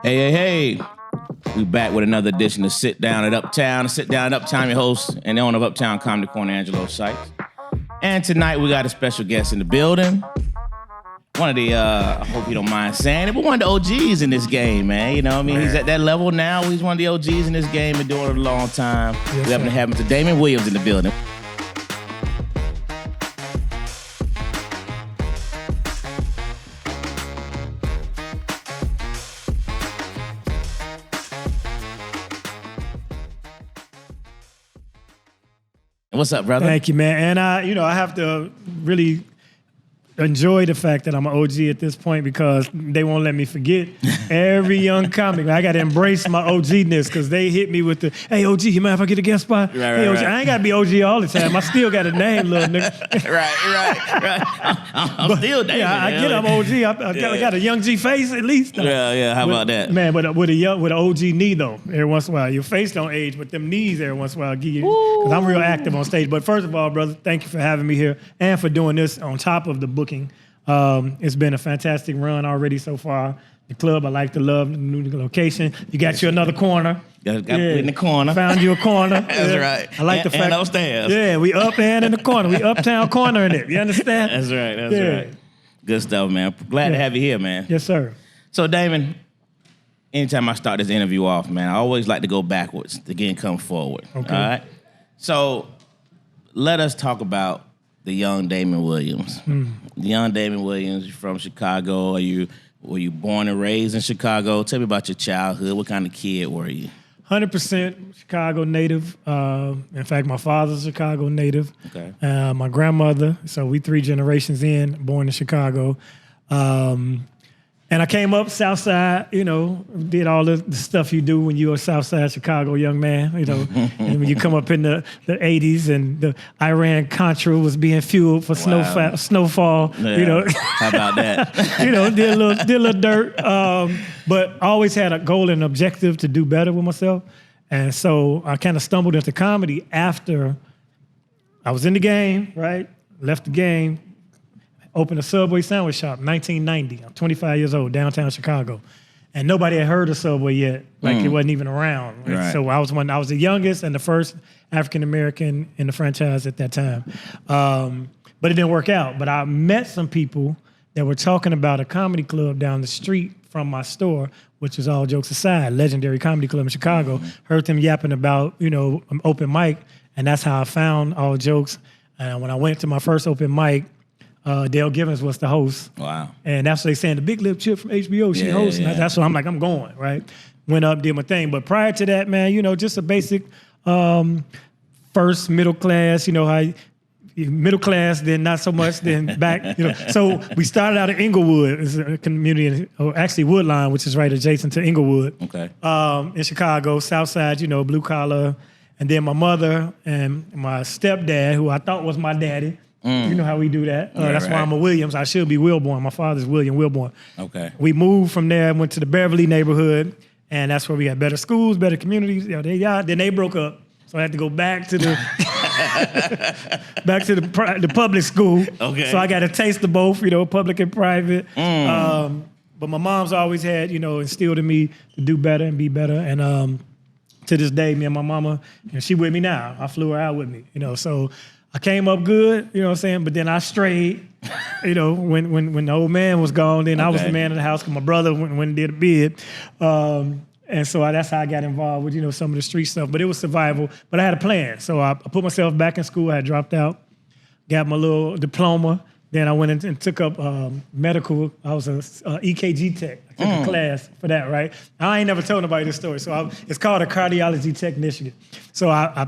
Hey. We back with another edition of Sitdown at Uptown. Sitdown at Uptown, your host and the owner of Uptown Comedy Corner, Angelo Sykes. And tonight we got a special guest in the building. One of the, I hope you don't mind saying it, but one of the OGs in this game, man. You know what I mean? Man. He's at that level now. He's one of the OGs in this game and doing it a long time. Yes, we happen to have him to Damon Williams in the building. What's up, brother? Thank you, man. And I have to really enjoy the fact that I'm an OG at this point because they won't let me forget every young comic. I got to embrace my OG-ness because they hit me with the, hey, OG, you mind if I get a guest spot? Hey, OG, I ain't got to be OG all the time. I still got a name, little nigga. Right. I'm still Damon. Yeah, I get I'm OG. I got a young G face at least. Though. Yeah. How about that? Man, but with an OG knee, though, every once in a while. Your face don't age, but them knees every once in a while give you, because I'm real active on stage. But first of all, brother, thank you for having me here and for doing this on top of the book. It's been a fantastic run already so far. The club, I like to love the new location. You got you another corner. Got in the corner. Found you a corner. That's right. I like the fact. And upstairs. Yeah, we up and in the corner. We uptown corner in it. You understand? That's right. Good stuff, man. Glad to have you here, man. Yes, sir. So, Damon, anytime I start this interview off, man, I always like to go backwards to again come forward. Okay. All right? So, let us talk about the young Damon Williams. The young Damon Williams, you're from Chicago. Were you born and raised in Chicago? Tell me about your childhood. What kind of kid were you? 100% Chicago native. In fact, my father's a Chicago native. Okay. My grandmother, so we 3 generations in, born in Chicago. And I came up South Side, did all the stuff you do when you're a South Side Chicago young man, and when you come up in the 80s and the Iran-Contra was being fueled for snowfall, Yeah. How about that? Did a little dirt, but I always had a goal and objective to do better with myself. And so I kind of stumbled into comedy after I was in the game, right? Left the game. Opened a Subway sandwich shop in 1990. I'm 25 years old, downtown Chicago. And nobody had heard of Subway yet. It wasn't even around. Right. So I was the youngest and the first African-American in the franchise at that time. But it didn't work out. But I met some people that were talking about a comedy club down the street from my store, which is All Jokes Aside, legendary comedy club in Chicago. Heard them yapping about, an open mic. And that's how I found All Jokes. And when I went to my first open mic, Dale Givens was the host. Wow. And that's what they saying, the big lip chick from HBO, she hosts. Yeah. That's what I'm like, I'm going, right? Went up, did my thing. But prior to that, man, just a basic first middle class, how middle class, then not so much, then back, So we started out in Inglewood, it's a community, or actually Woodline, which is right adjacent to Inglewood. Okay. In Chicago, South Side, blue collar. And then my mother and my stepdad, who I thought was my daddy. You know how we do that. That's why I'm a Williams. I should be Wilborn. My father's William Wilborn. Okay. We moved from there and went to the Beverly neighborhood, and that's where we had better schools, better communities. Then they broke up, so I had to go back to the the public school. Okay. So I got a taste of both, public and private. But my mom's always had, instilled in me to do better and be better. And to this day, me and my mama, she with me now. I flew her out with me, so. I came up good, you know what I'm saying? But then I strayed, when the old man was gone, then I was the man of the house because my brother went and did a bid. And so that's how I got involved with, some of the street stuff. But it was survival. But I had a plan. So I put myself back in school. I had dropped out, got my little diploma. Then I went and took up medical. I was an EKG tech. I took a class for that, right? I ain't never told nobody this story. So it's called a cardiology technician. So I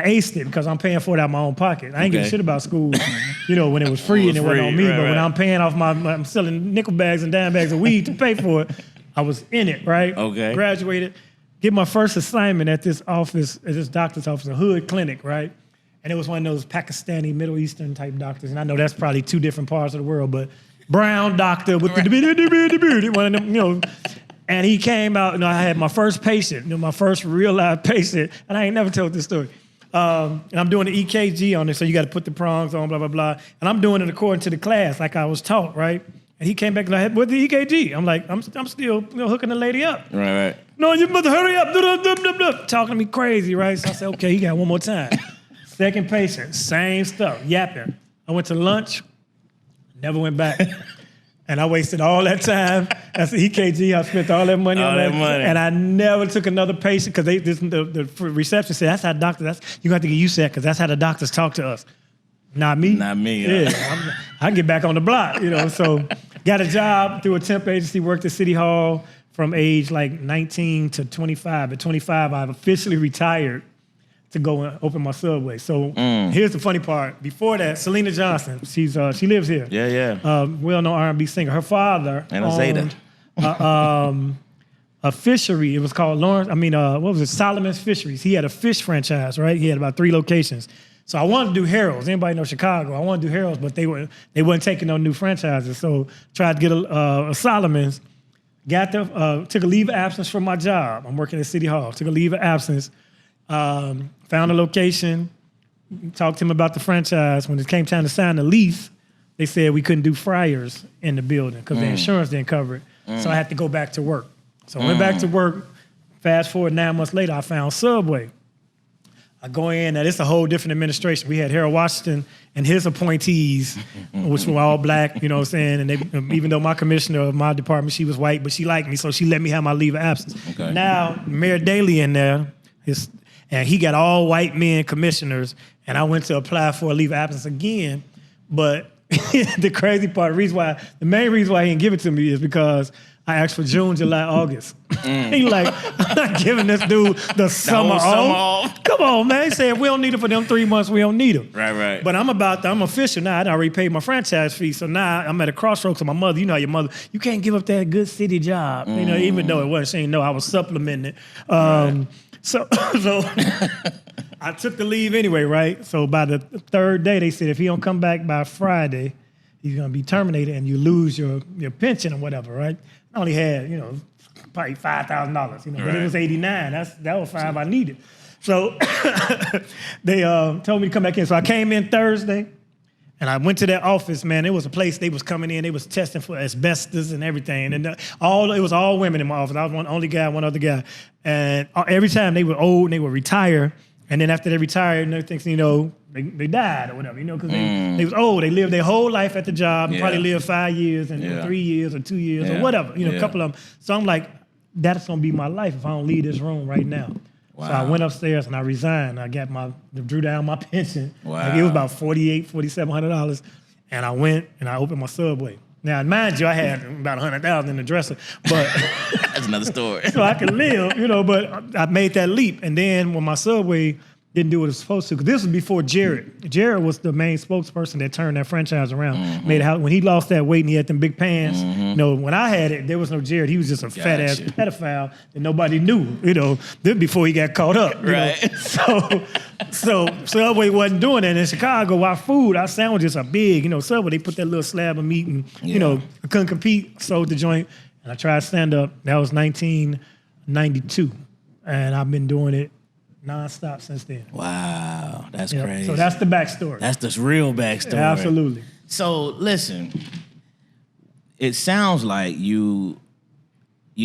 aced it because I'm paying for it out of my own pocket. I ain't giving shit about school, when it was free and it wasn't on me. But when I'm paying off I'm selling nickel bags and dime bags of weed to pay for it, I was in it, right? Okay. Graduated, get my first assignment at this office, at this doctor's office, a hood clinic, right? And it was one of those Pakistani, Middle Eastern type doctors. And I know that's probably 2 different parts of the world, but brown doctor with the one of them, And he came out, I had my first patient, my first real live patient, and I ain't never told this story. And I'm doing the EKG on it, so you got to put the prongs on, blah, blah, blah. And I'm doing it according to the class, like I was taught, right? And he came back like, "What's the EKG?" I'm like, "I'm still hooking the lady up." Right. "No, you mother, hurry up!" Talking to me crazy, right? So I said, "Okay, he got one more time." Second patient, same stuff, yapping. I went to lunch, never went back. And I wasted all that time. That's the EKG. I spent all that money on that. And I never took another patient because the reception said, "That's how doctors, you have to get used to that because that's how the doctors talk to us." Not me. Not me. Yeah, I can get back on the block, So got a job through a temp agency, worked at City Hall from age like 19 to 25. At 25, I've officially retired to go and open my Subway. So here's the funny part. Before that, Selena Johnson, she lives here. Yeah. Well-known R&B singer. Her father and owned a fishery. It was called Solomon's Fisheries. He had a fish franchise, right? He had about 3 locations. So I wanted to do Harold's. Anybody know Chicago? I wanted to do Harold's, but they weren't taking no new franchises. So tried to get a Solomon's. Took a leave of absence from my job. I'm working at City Hall. Took a leave of absence. Found a location. Talked to him about the franchise. When it came time to sign the lease, they said we couldn't do fryers in the building because the insurance didn't cover it. So I had to go back to work. So I went back to work. Fast forward 9 months later, I found Subway. I go in, now this is a whole different administration. We had Harold Washington and his appointees, which were all black, you know what I'm saying? And even though my commissioner of my department, she was white, but she liked me, so she let me have my leave of absence. Okay. Now, Mayor Daley in there, and he got all white men commissioners, and I went to apply for a leave of absence again, but the crazy part, the main reason why he didn't give it to me is because I asked for June, July, August. He like, "I'm not giving this dude the summer off. Come on, man." He said, "We don't need it for them 3 months. We don't need them." Right. But I'm official now. I already paid my franchise fee. So now I'm at a crossroads with my mother. You know how your mother, you can't give up that good city job. Even though it wasn't, she didn't know I was supplementing it. So I took the leave anyway, right? So by the 3rd day, they said, if he don't come back by Friday, he's gonna be terminated and you lose your pension or whatever, right? I only had, probably $5,000, but it was $89. That was $5 I needed. So they told me to come back in. So I came in Thursday and I went to that office, man. It was a place they was coming in. They was testing for asbestos and everything. And it was all women in my office. I was one only guy, one other guy. And every time they were old and they would retire. And then after they retired and everything, they died or whatever, because they was old. They lived their whole life at the job, and probably lived 5 years and 3 years or 2 years or whatever, a couple of them. So I'm like, that's gonna be my life if I don't leave this room right now. Wow. So I went upstairs and I resigned. I drew down my pension. Wow. Like it was about $4,700. And I went and I opened my Subway. Now, mind you, I had about $100,000 in the dresser, but that's another story. So I could live, but I made that leap. And then when my Subway didn't do what it was supposed to, because this was before Jared. Jared was the main spokesperson that turned that franchise around. Made it how when he lost that weight and he had them big pants. When I had it, there was no Jared. He was just a fat ass pedophile that nobody knew. This before he got caught up. Right. So Subway wasn't doing that in Chicago. Our sandwiches are big. Subway they put that little slab of meat and I couldn't compete. Sold the joint and I tried stand up. That was 1992, and I've been doing it nonstop since then. Wow, that's crazy. So that's the backstory. That's the real backstory. Yeah, absolutely. So listen, it sounds like you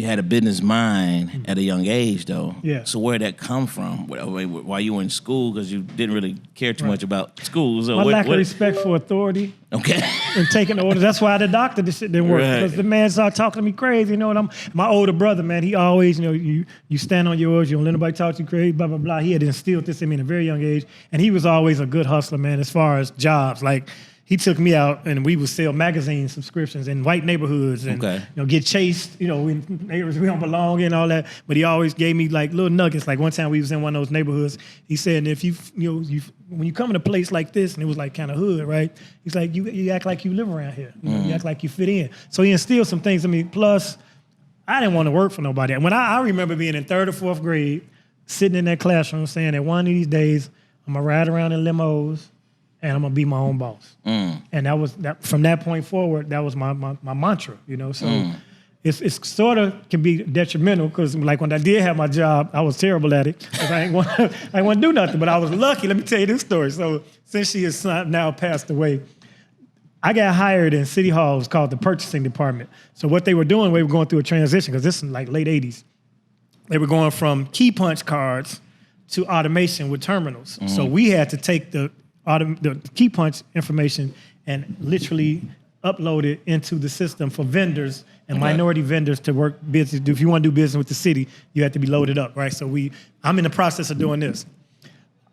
had a business mind at a young age, though. Yeah. So where'd that come from? While you were in school, because you didn't really care too much about school. So my lack of respect for authority. Okay. And taking orders. That's why the doctor, this shit didn't work. Because the man started talking to me crazy. And my older brother, man, he always, you stand on yours, you don't let nobody talk to you crazy, blah, blah, blah. He had instilled this in me at a very young age. And he was always a good hustler, man, as far as jobs. Like, he took me out and we would sell magazine subscriptions in white neighborhoods and get chased, in neighborhoods we don't belong in, all that. But he always gave me like little nuggets. Like one time we was in one of those neighborhoods. He said, if when you come in a place like this, and it was like kind of hood, right? He's like, you act like you live around here. You act like you fit in. So he instilled some things in me. Plus, I didn't want to work for nobody. And when I remember being in 3rd or 4th grade, sitting in that classroom saying that one of these days I'm gonna ride around in limos and I'm gonna be my own boss. And that was from that point forward, that was my mantra, So it's sort of can be detrimental because like when I did have my job, I was terrible at it because I ain't want to do nothing. But I was lucky. Let me tell you this story. So since she has now passed away, I got hired in City Hall. It was called the purchasing department. So what they were doing, we were going through a transition because this is like late 80s. They were going from key punch cards to automation with terminals. So we had to take the key punch information and literally upload it into the system for vendors and minority vendors to work business. If you want to do business with the city, you have to be loaded up, right? So I'm in the process of doing this.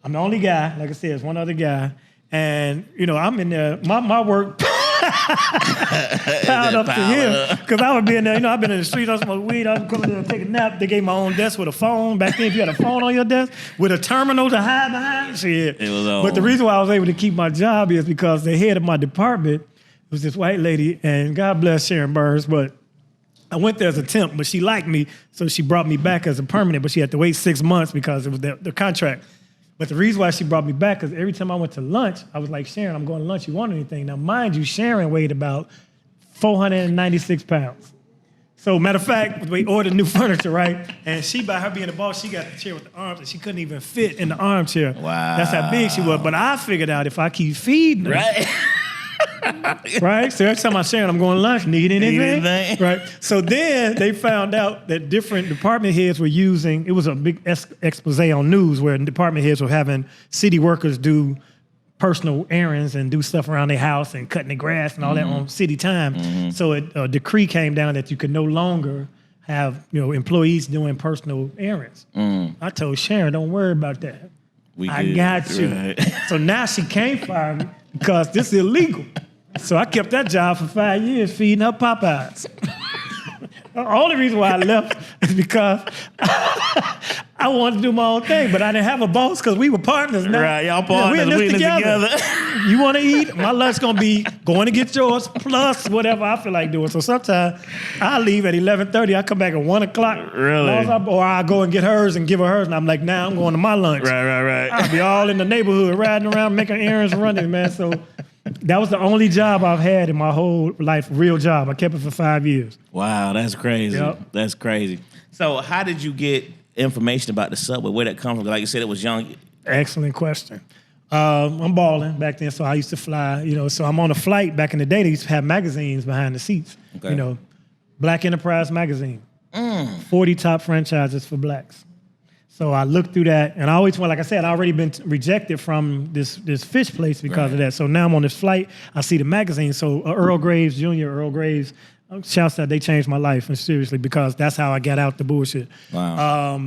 I'm the only guy, like I said, there's one other guy. And, I'm in there, my work piled up to him. Because I would be in there, I've been in the streets, I smoke weed, I was coming there to take a nap. They gave me my own desk with a phone. Back then, if you had a phone on your desk, with a terminal to hide behind, shit. It was on. But the reason why I was able to keep my job is because the head of my department was this white lady, and God bless Sharon Burns, but I went there as a temp, but she liked me, so she brought me back as a permanent, but she had to wait 6 months because it was the contract. But the reason why she brought me back is every time I went to lunch, I was like, Sharon, I'm going to lunch. You want anything? Now, mind you, Sharon weighed about 496 pounds. So, matter of fact, we ordered new furniture, right? And she, by her being the boss, she got the chair with the arms, and she couldn't even fit in the armchair. Wow. That's how big she was. But I figured out if I keep feeding her, Right. right? So every time I Sharon, I'm going to lunch, need anything? Right? So then they found out that different department heads were using, it was a big expose on news where department heads were having city workers do personal errands and do stuff around their house and cutting the grass and all that on city time. So a decree came down that you could no longer have employees doing personal errands. I told Sharon, don't worry about that. I got you. Right. So now she can't fire me because this is illegal. So I kept that job for 5 years feeding her Popeyes. The only reason why I left is because I wanted to do my own thing, but I didn't have a boss because we were partners now. Right, y'all partners, we're in this together. You want to eat? My lunch going to be going to get yours plus whatever I feel like doing. So sometimes I leave at 11:30. I come back at 1 o'clock. Really? Or I go and get hers and give her hers. And I'm like, now I'm going to my lunch. Right. I'll be all in the neighborhood riding around making errands, running, man. So that was the only job I've had in my whole life, real job. I kept it for 5 years. Wow, that's crazy. Yep. That's crazy. So how did you get information about the subway? Where that come from? Like you said, it was young. Excellent question. I'm balling back then, so I used to fly, so I'm on a flight. Back in the day, they used to have magazines behind the seats, Black Enterprise magazine, 40 top franchises for blacks. So I looked through that, and I always went, like I said, I already been rejected from this fish place because of that. So now I'm on this flight, I see the magazine. So Earl Graves, Earl Graves, shouts out, they changed my life, and seriously, because that's how I got out the bullshit. Wow.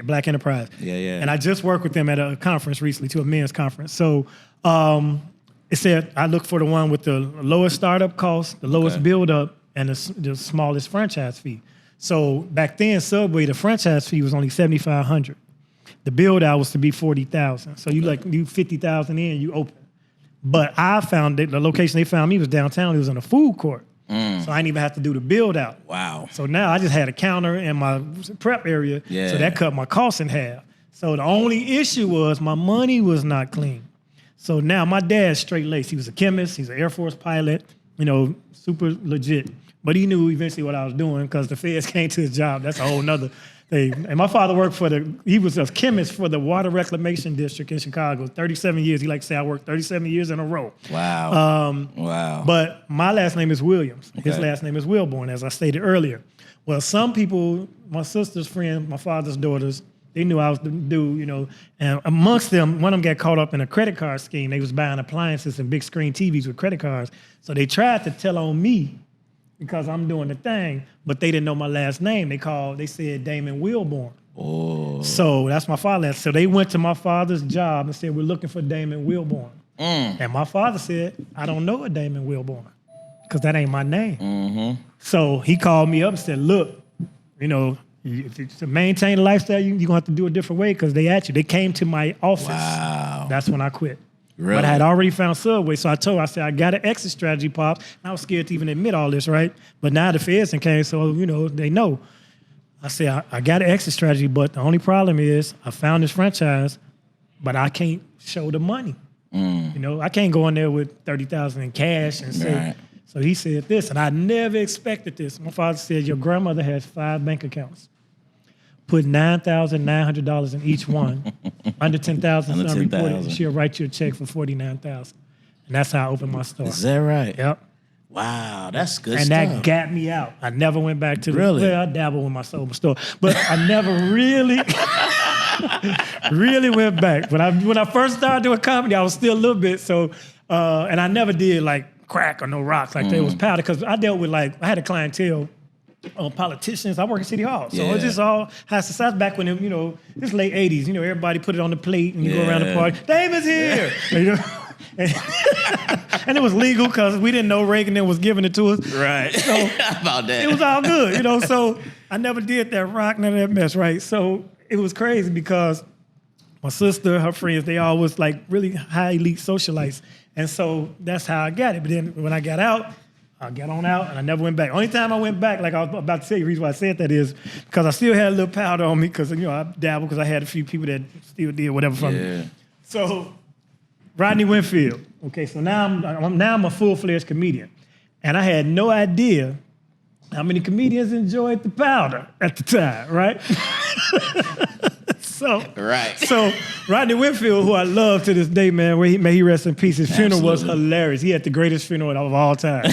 Black Enterprise. Yeah. And I just worked with them at a conference recently, to a men's conference. So it said I look for the one with the lowest startup cost, the lowest build up, and the smallest franchise fee. So back then, Subway, the franchise fee was only $7,500. The build out was to be $40,000. So you $50,000 in, you open. But I found that the location they found me was downtown. It was in a food court. So I didn't even have to do the build out. Wow. So now I just had a counter in my prep area. Yeah. So that cut my costs in half. So the only issue was my money was not clean. So now my dad's straight laced. He was a chemist. He's an Air Force pilot, super legit. But he knew eventually what I was doing because the feds came to his job. That's a whole nother thing. And my father worked he was a chemist for the Water Reclamation District in Chicago, 37 years. He liked to say I worked 37 years in a row. Wow. Wow. But my last name is Williams. Okay. His last name is Wilborn, as I stated earlier. Well, some people, my sister's friend, my father's daughters, they knew I was the dude, and amongst them, one of them got caught up in a credit card scheme. They was buying appliances and big screen TVs with credit cards. So they tried to tell on me because I'm doing the thing, but they didn't know my last name. They said Damon Wilborn. Oh. So that's my father. So they went to my father's job and said, we're looking for Damon Wilborn. And my father said, I don't know a Damon Wilborn because that ain't my name. So he called me up and said, look, to maintain the lifestyle, you're going to have to do it a different way because they came to my office. Wow. That's when I quit. Really? But I had already found Subway, so I said, I got an exit strategy, Pops. And I was scared to even admit all this, right? But now the feds came, so, they know. I said, I got an exit strategy, but the only problem is I found this franchise, but I can't show the money. I can't go in there with $30,000 in cash and say. Right. So he said this, and I never expected this. My father said, your grandmother has 5 bank accounts. Put $9,900 in each one. Under $10,000, son reported. She'll write you a check for $49,000. And that's how I opened my store. Is that right? Yep. Wow, that's good And stuff. that got me out. I never went back to the Really? well, I dabbled with my sober store, but I never really, really went back. When I first started doing comedy, I was still a little bit so, and I never did like crack or no rocks like that. It was powder because I dealt with I had a clientele. Politicians. I work at City Hall, so it's just all high society. Back when it's late '80s. Everybody put it on the plate and you go around the party. Damon's here, and it was legal because we didn't know Reagan was giving it to us. Right. So about that. It was all good, So I never did that rock, none of that mess, right? So it was crazy because my sister, her friends, they all was like really high elite socialites, and so that's how I got it. But then when I got out. I got on out, and I never went back. Only time I went back, like I was about to say, the reason why I said that is because I still had a little powder on me because, I dabbled because I had a few people that still did whatever from me. So, Rodney Winfield. Okay, so now I'm a full-fledged comedian. And I had no idea how many comedians enjoyed the powder at the time, right? So Rodney Winfield, who I love to this day, man, may he rest in peace. His funeral was hilarious. He had the greatest funeral of all time.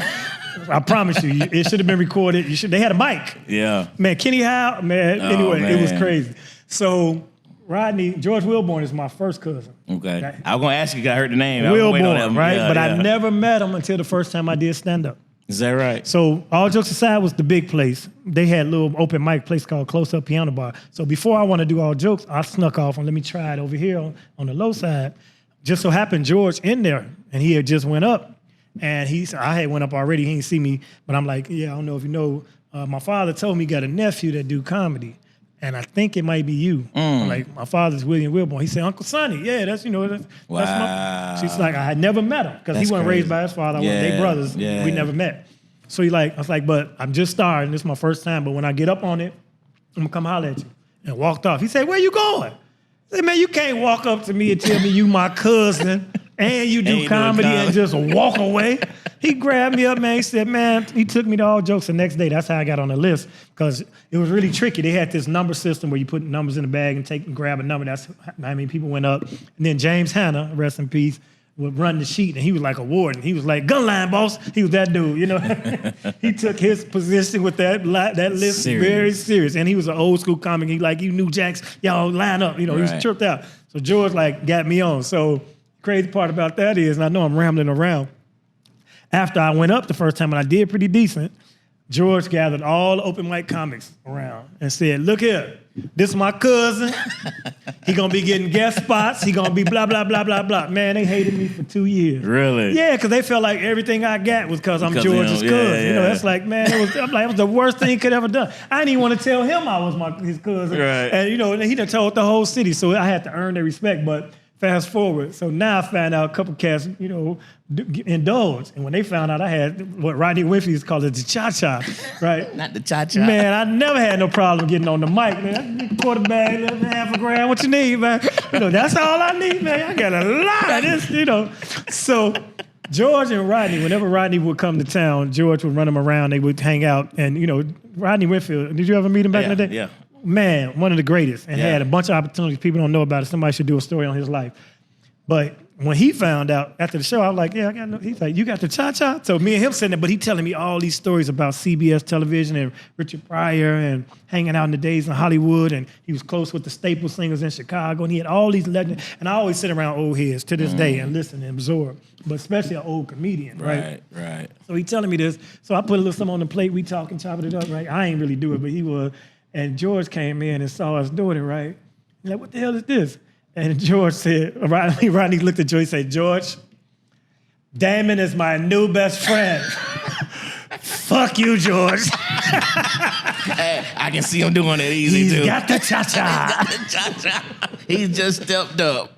I promise you, it should have been recorded. They had a mic. Yeah. Man, Kenny Howe, man. Anyway, it was crazy. So Rodney, George Wilborn is my first cousin. Okay. I was going to ask you, I heard the name. Wilborn, right? Yeah, but I never met him until the first time I did stand-up. Is that right? So all jokes aside was the big place. They had a little open mic place called Close Up Piano Bar. So before I want to do all jokes, I snuck off and let me try it over here on the low side. Just so happened George in there, and he had just went up. And I had went up already. He didn't see me, but I'm like, yeah, I don't know if you know. My father told me he got a nephew that do comedy, and I think it might be you. I'm like, my father's William Wilborn. He said, Uncle Sonny, yeah, that's that's my. She's like, I had never met him because he wasn't raised by his father. They brothers. Yeah. We never met. So I was like, but I'm just starting. This is my first time. But when I get up on it, I'm gonna come holler at you. And walked off. He said, where you going? I said, man, you can't walk up to me and tell me you my cousin. And you do comedy and just walk away. He grabbed me up, man. He said, man, he took me to all jokes the next day. That's how I got on the list because it was really tricky. They had this number system where you put numbers in the bag and grab a number. That's how many people went up. And then James Hanna, rest in peace, would run the sheet, and he was like a warden. He was like, gun line, boss. He was that dude, He took his position with that list very serious. And he was an old school comic. He knew Jacks, y'all line up. He was tripped out. So George got me on. So crazy part about that is, and I know I'm rambling around, after I went up the first time and I did pretty decent, George gathered all the open mic comics around and said, look here, this is my cousin. He gonna be getting guest spots. He gonna be blah, blah, blah, blah, blah. Man, they hated me for 2 years. Really? Yeah, because they felt like everything I got was because I'm George's cousin. Yeah. That's like, man, it was the worst thing he could ever done. I didn't even want to tell him I was his cousin. Right. And, he done told the whole city, so I had to earn their respect. But fast forward, so now I found out a couple cats, indulged. And when they found out I had what Rodney Winfield called it the cha-cha, right? Not the cha-cha. Man, I never had no problem getting on the mic, man. Quarterback, half a grand, what you need, man? That's all I need, man. I got a lot of this, So George and Rodney, whenever Rodney would come to town, George would run him around, they would hang out. And, Rodney Winfield, did you ever meet him back in the day? Yeah. Man, one of the greatest, and had a bunch of opportunities. People don't know about it. Somebody should do a story on his life. But when he found out after the show, I was like, yeah, I got no. He's like, you got the cha-cha? So me and him sitting there, but he telling me all these stories about CBS television and Richard Pryor and hanging out in the days in Hollywood, and he was close with the staple singers in Chicago, and he had all these legends. And I always sit around old heads to this day and listen and absorb, but especially an old comedian, right? Right. So he telling me this. So I put a little something on the plate. We talking, chopping it up, right? I ain't really do it, but he was. And George came in and saw us doing it, right? He's like, what the hell is this? And George said, Rodney looked at George and said, George, Damon is my new best friend. Fuck you, George. Hey, I can see him doing it easy, too. He's got the cha-cha. He's got the cha-cha. He just stepped up.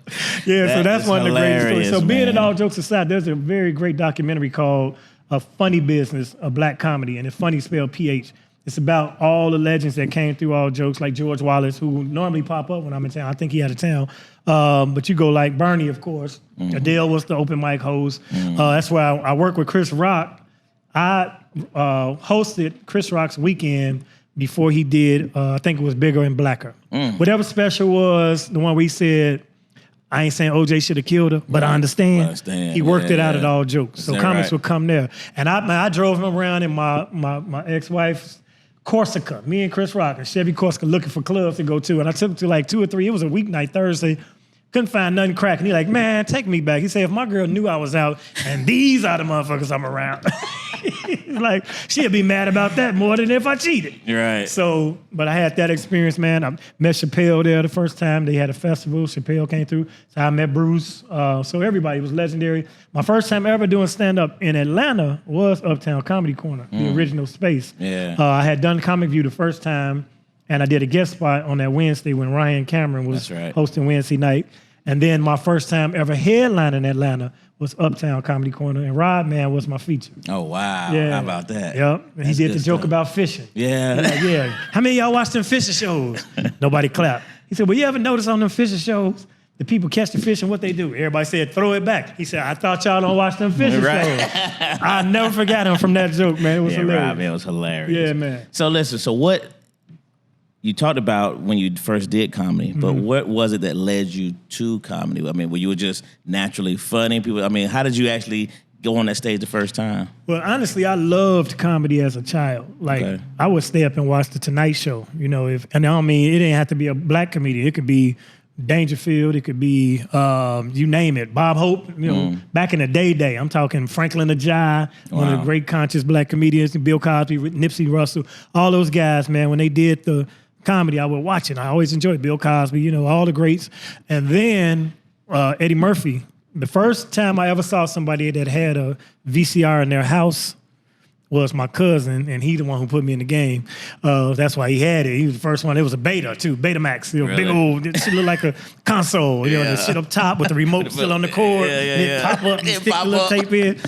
Yeah, so that's one of the greatest stories. So being it all jokes aside, there's a very great documentary called A Funny Business, a Black Comedy, and it's funny spelled PH. It's about all the legends that came through all jokes, like George Wallace, who normally pop up when I'm in town. I think he out of town. But you go like Bernie, of course. Adele was the open mic host. That's why I work with Chris Rock. I hosted Chris Rock's weekend before he did, I think it was Bigger and Blacker. Whatever special was, the one where he said, I ain't saying OJ should have killed her, but I understand. He worked it out at all jokes. So comics would come there. And I drove him around in my ex-wife's Corsica, me and Chris Rock, and Chevy Corsica looking for clubs to go to. And I took him to like 2 or 3. It was a weeknight, Thursday. Couldn't find nothing cracking. He like, man, take me back. He said, if my girl knew I was out and these are the motherfuckers I'm around, he's like, she'd be mad about that more than if I cheated. Right. So, but I had that experience, man. I met Chappelle there the first time. They had a festival. Chappelle came through. So I met Bruce. So everybody was legendary. My first time ever doing stand-up in Atlanta was Uptown Comedy Corner, the original space. Yeah. I had done Comic View the first time. And I did a guest spot on that Wednesday when Ryan Cameron was hosting Wednesday night. And then my first time ever headlining in Atlanta was Uptown Comedy Corner. And Rod Man was my feature. Oh, wow. Yeah. How about that? Yep. And he did the joke about fishing. Yeah. Like, yeah. How many of y'all watch them fishing shows? Nobody clapped. He said, well, you ever notice on them fishing shows, the people catch the fish and what they do? Everybody said, throw it back. He said, I thought y'all don't watch them fishing shows. I never forgot him from that joke, man. It was hilarious. Rod Man was hilarious. Yeah, man. So listen, you talked about when you first did comedy, but what was it that led you to comedy? I mean, were you just naturally funny? How did you actually go on that stage the first time? Well, honestly, I loved comedy as a child. Like, I would stay up and watch The Tonight Show. You know, it didn't have to be a black comedian. It could be Dangerfield. It could be, you name it, Bob Hope. You know, back in the day, I'm talking Franklin Ajay, one of the great conscious black comedians, Bill Cosby, Nipsey Russell, all those guys, man, when they did the comedy, I would watch it. I always enjoyed Bill Cosby, you know, all the greats. And then Eddie Murphy. The first time I ever saw somebody that had a VCR in their house was my cousin, and he the one who put me in the game. That's why he had it. He was the first one. It was a Beta, too, Betamax. You know, big old, it shit looked like a console. You know, the shit up top with the remote still on the cord. And it pop up and stick the little tape in.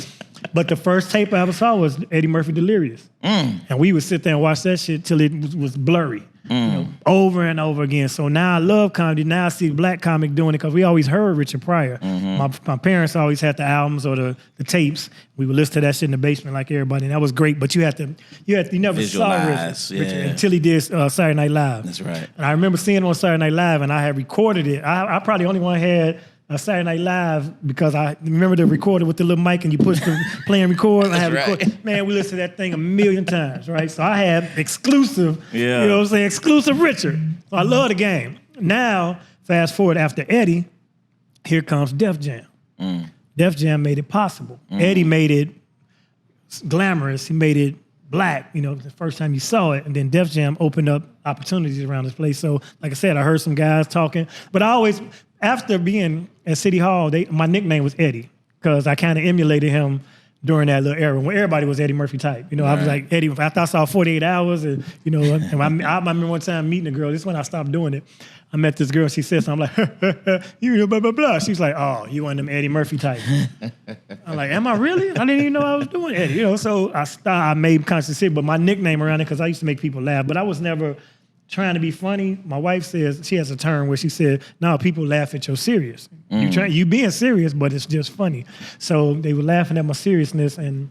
But the first tape I ever saw was Eddie Murphy Delirious. And we would sit there and watch that shit till it was blurry. You know, over and over again. So now I love comedy. Now I see black comic doing it because we always heard Richard Pryor. My parents always had the albums or the tapes. We would listen to that shit in the basement like everybody, and that was great. But you never visualize, saw Richard until he did Saturday Night Live. That's right. And I remember seeing him on Saturday Night Live, and I had recorded it. I probably only one had a Saturday Night Live because I remember the recorder with the little mic and you push the play and record. I had record. Man, we listened to that thing a million times, right? So I had exclusive, you know what I'm saying, exclusive Richard. So I love the game. Now, fast forward after Eddie, here comes Def Jam. Def Jam made it possible. Eddie made it glamorous. He made it black, you know, the first time you saw it. And then Def Jam opened up opportunities around this place. So, like I said, I heard some guys talking. But I always, after being at City Hall, my nickname was Eddie because I kind of emulated him during that little era when everybody was Eddie Murphy type. You know, I was like, Eddie, after I saw 48 Hours, and, you know, and I remember one time meeting a girl. This is when I stopped doing it. I met this girl, and she said something. I'm like, you know, blah, blah, blah. She's like, oh, you one of them Eddie Murphy type. I'm like, am I really? I didn't even know I was doing Eddie. You know, so I made conscious shit, but my nickname around it, because I used to make people laugh, but I was never trying to be funny. My wife says, she has a term where she said, no, people laugh at your serious. You being serious, but it's just funny. So they were laughing at my seriousness, and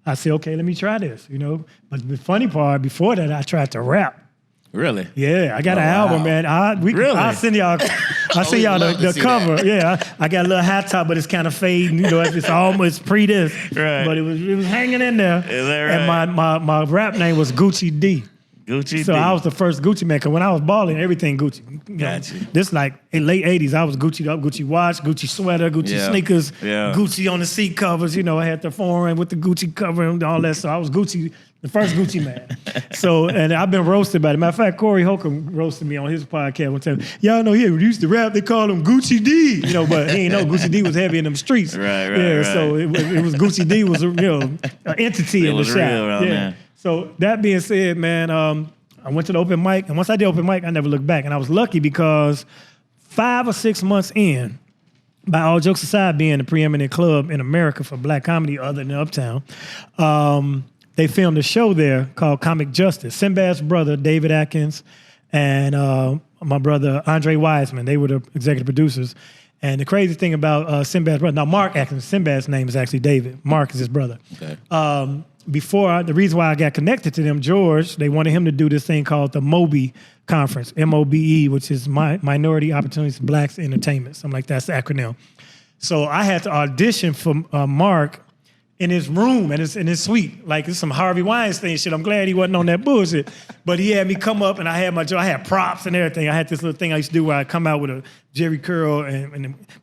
I said, okay, let me try this, you know. But the funny part, before that, I tried to rap. Really? Yeah, I got an album, man. I'll send y'all. I'll send y'all the cover. That. Yeah, I got a little hat top, but it's kind of fading. You know, it's almost pre this, right? But it was hanging in there. Is that right? And my rap name was Gucci D. Gucci so D. I was the first Gucci man, because when I was balling, everything Gucci. Gotcha. This like in late 80s, I was Gucci up, Gucci watch, Gucci sweater, Gucci sneakers, Gucci on the seat covers. You know, I had the foreign with the Gucci cover and all that. So I was Gucci, the first Gucci man. So, and I've been roasted by it. Matter of fact, Corey Holcomb roasted me on his podcast one time. Y'all know he used to rap, they called him Gucci D. You know, but he ain't know Gucci D was heavy in them streets. Right. So it was Gucci D was, you know, an entity in the shop. There. So that being said, man, I went to the open mic, and once I did open mic, I never looked back. And I was lucky because 5 or 6 months in, by all jokes aside, being the preeminent club in America for black comedy other than Uptown, they filmed a show there called Comic Justice. Sinbad's brother, David Atkins, and my brother, Andre Wiseman, they were the executive producers. And the crazy thing about Sinbad's brother, now Mark, actually, Sinbad's name is actually David. Mark is his brother. Okay. The reason why I got connected to them, George, they wanted him to do this thing called the MOBE conference, MOBE, which is Minority Opportunities Blacks Entertainment, something like that's the acronym. So I had to audition for Mark in his room, in his suite. Like, it's some Harvey Weinstein shit. I'm glad he wasn't on that bullshit. But he had me come up, and I had props and everything. I had this little thing I used to do where I come out with a Jerry curl,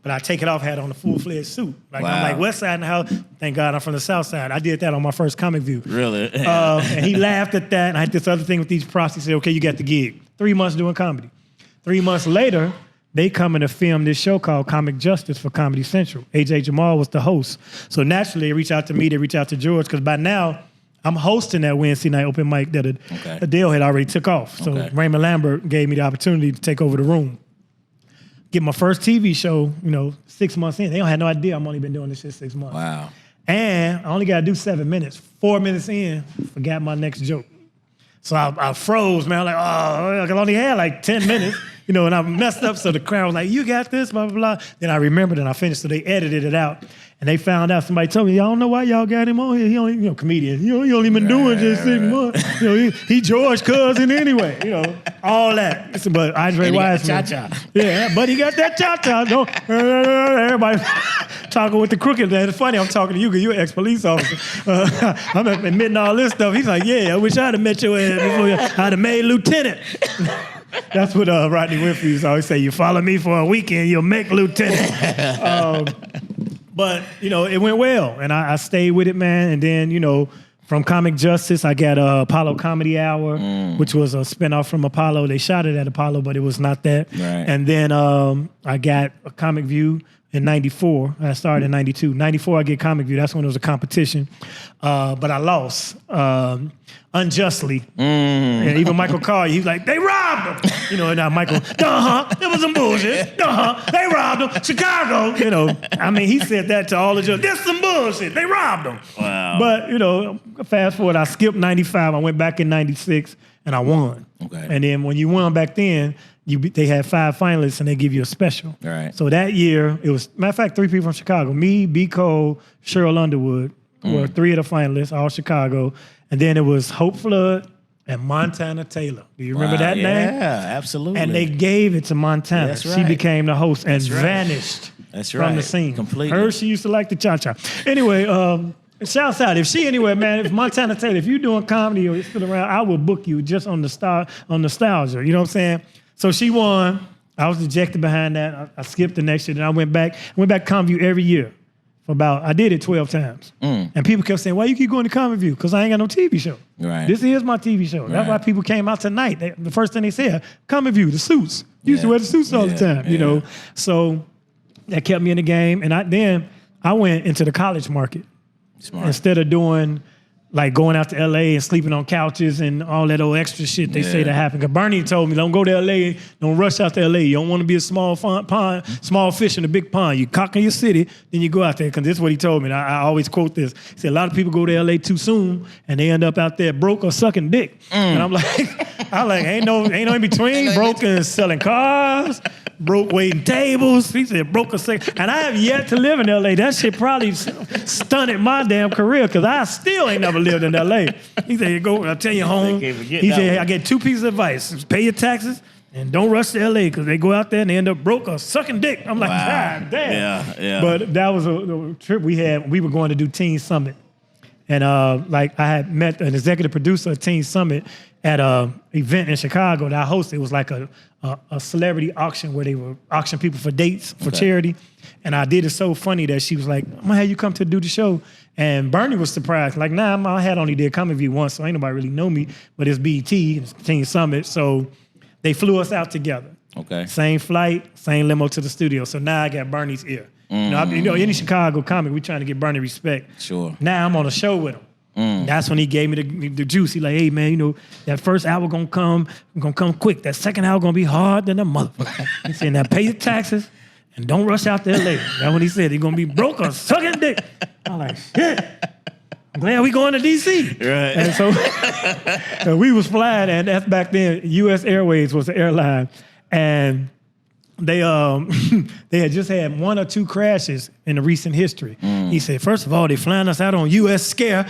but I take it off, had on a full-fledged suit. Like, wow. I'm like, West Side in the house. Thank God I'm from the South Side. I did that on my first Comic View. Really? And he laughed at that, and I had this other thing with these props. He said, okay, you got the gig. 3 months doing comedy. 3 months later, they come in to film this show called Comic Justice for Comedy Central. A.J. Jamal was the host. So naturally, they reach out to me, they reach out to George, because by now, I'm hosting that Wednesday night open mic that Adele had already took off. So Raymond Lambert gave me the opportunity to take over the room. Get my first TV show, 6 months in. They don't have no idea I'm only been doing this shit 6 months. Wow. And I only got to do 7 minutes. 4 minutes in, forgot my next joke. So I froze, man. Like, I only had like 10 minutes, and I messed up. So the crowd was like, you got this, blah, blah, blah. Then I remembered and I finished. So they edited it out. And they found out, somebody told me, y'all don't know why y'all got him on here. He only, comedian. He only been doing just 6 months. He George cousin anyway. All that. But Andre Wiseman. Cha-cha. Yeah, but he got that cha-cha. Don't, everybody talking with the crooked. It's funny, I'm talking to you because you're an ex-police officer. I'm admitting all this stuff. He's like, yeah, I wish I'd have met your ass before I'd have made lieutenant. That's what Rodney Winfield used to always say. You follow me for a weekend, you'll make lieutenant. But, it went well, and I stayed with it, man. And then, from Comic Justice, I got Apollo Comedy Hour, which was a spinoff from Apollo. They shot it at Apollo, but it was not that. Right. And then I got a Comic View in 94. I started in 92. 94, I get Comic View. That's when it was a competition. But I lost unjustly. And even Michael Collier, he was like, they robbed him. And now Michael, it was some bullshit. They robbed him. Chicago, he said that to all the judges. This some bullshit. They robbed him. Wow. But, fast forward, I skipped 95. I went back in 96, and I won. Okay. And then when you won back then, they had 5 finalists, and they give you a special. All right. So that year, it was, matter of fact, 3 people from Chicago. Me, B. Cole, Cheryl Underwood were 3 of the finalists, all Chicago. And then it was Hope Flood and Montana Taylor. Do you remember that name? Yeah, absolutely. And they gave it to Montana. That's right. She became the host and vanished from the scene. Completely. She used to like the cha-cha. Anyway, shouts out. If she anywhere, man, if Montana Taylor, if you're doing comedy or you're still around, I will book you just on nostalgia. You know what I'm saying? So she won. I was dejected behind that. I skipped the next year. Then I went back to Comic View every year. I did it 12 times. And people kept saying, why you keep going to Comic View? Because I ain't got no TV show. Right. This is my TV show. That's why people came out tonight. The first thing they said, Comic View, the suits. You used to wear the suits all the time, So that kept me in the game. And then I went into the college market. Smart. Instead of doing, like, going out to L.A. and sleeping on couches and all that old extra shit they say that happened. Because Bernie told me, don't go to L.A., don't rush out to L.A. You don't want to be a small fish in a big pond. You cock in your city, then you go out there. Because this is what he told me. And I always quote this. He said, a lot of people go to L.A. too soon, and they end up out there broke or sucking dick. And I'm like, ain't no in between. Broke and selling cars, broke waiting tables. He said, broke or sucking. And I have yet to live in L.A. That shit probably stunted my damn career, because I still ain't never lived in L.A. He said, I'll tell you home. He said, I get 2 pieces of advice. Pay your taxes and don't rush to L.A. because they go out there and they end up broke or sucking dick. I'm like, God damn. Yeah. But that was a trip we had. We were going to do Teen Summit. And I had met an executive producer of Teen Summit at an event in Chicago that I hosted. It was like a celebrity auction where they were auctioning people for dates for charity. And I did it so funny that she was like, I'm gonna have you come to do the show. And Bernie was surprised. Like, I had only did Comic View once, so ain't nobody really know me, but it's BET, it's Teen Summit. So they flew us out together. Okay. Same flight, same limo to the studio. So now I got Bernie's ear. Any Chicago comic, we trying to get Bernie respect. Sure. Now I'm on a show with him. That's when he gave me the juice. He like, hey man, that first hour gonna come quick. That second hour gonna be hard than a motherfucker. He said, now pay your taxes and don't rush out there later. That's what he said. He's gonna be broke or sucking dick. I'm like, shit. I'm glad we going to D.C. Right. And so we was flying, and that's back then. U.S. Airways was the airline, and they had just had 1 or 2 crashes in the recent history. He said, first of all, they flying us out on U.S. Scare.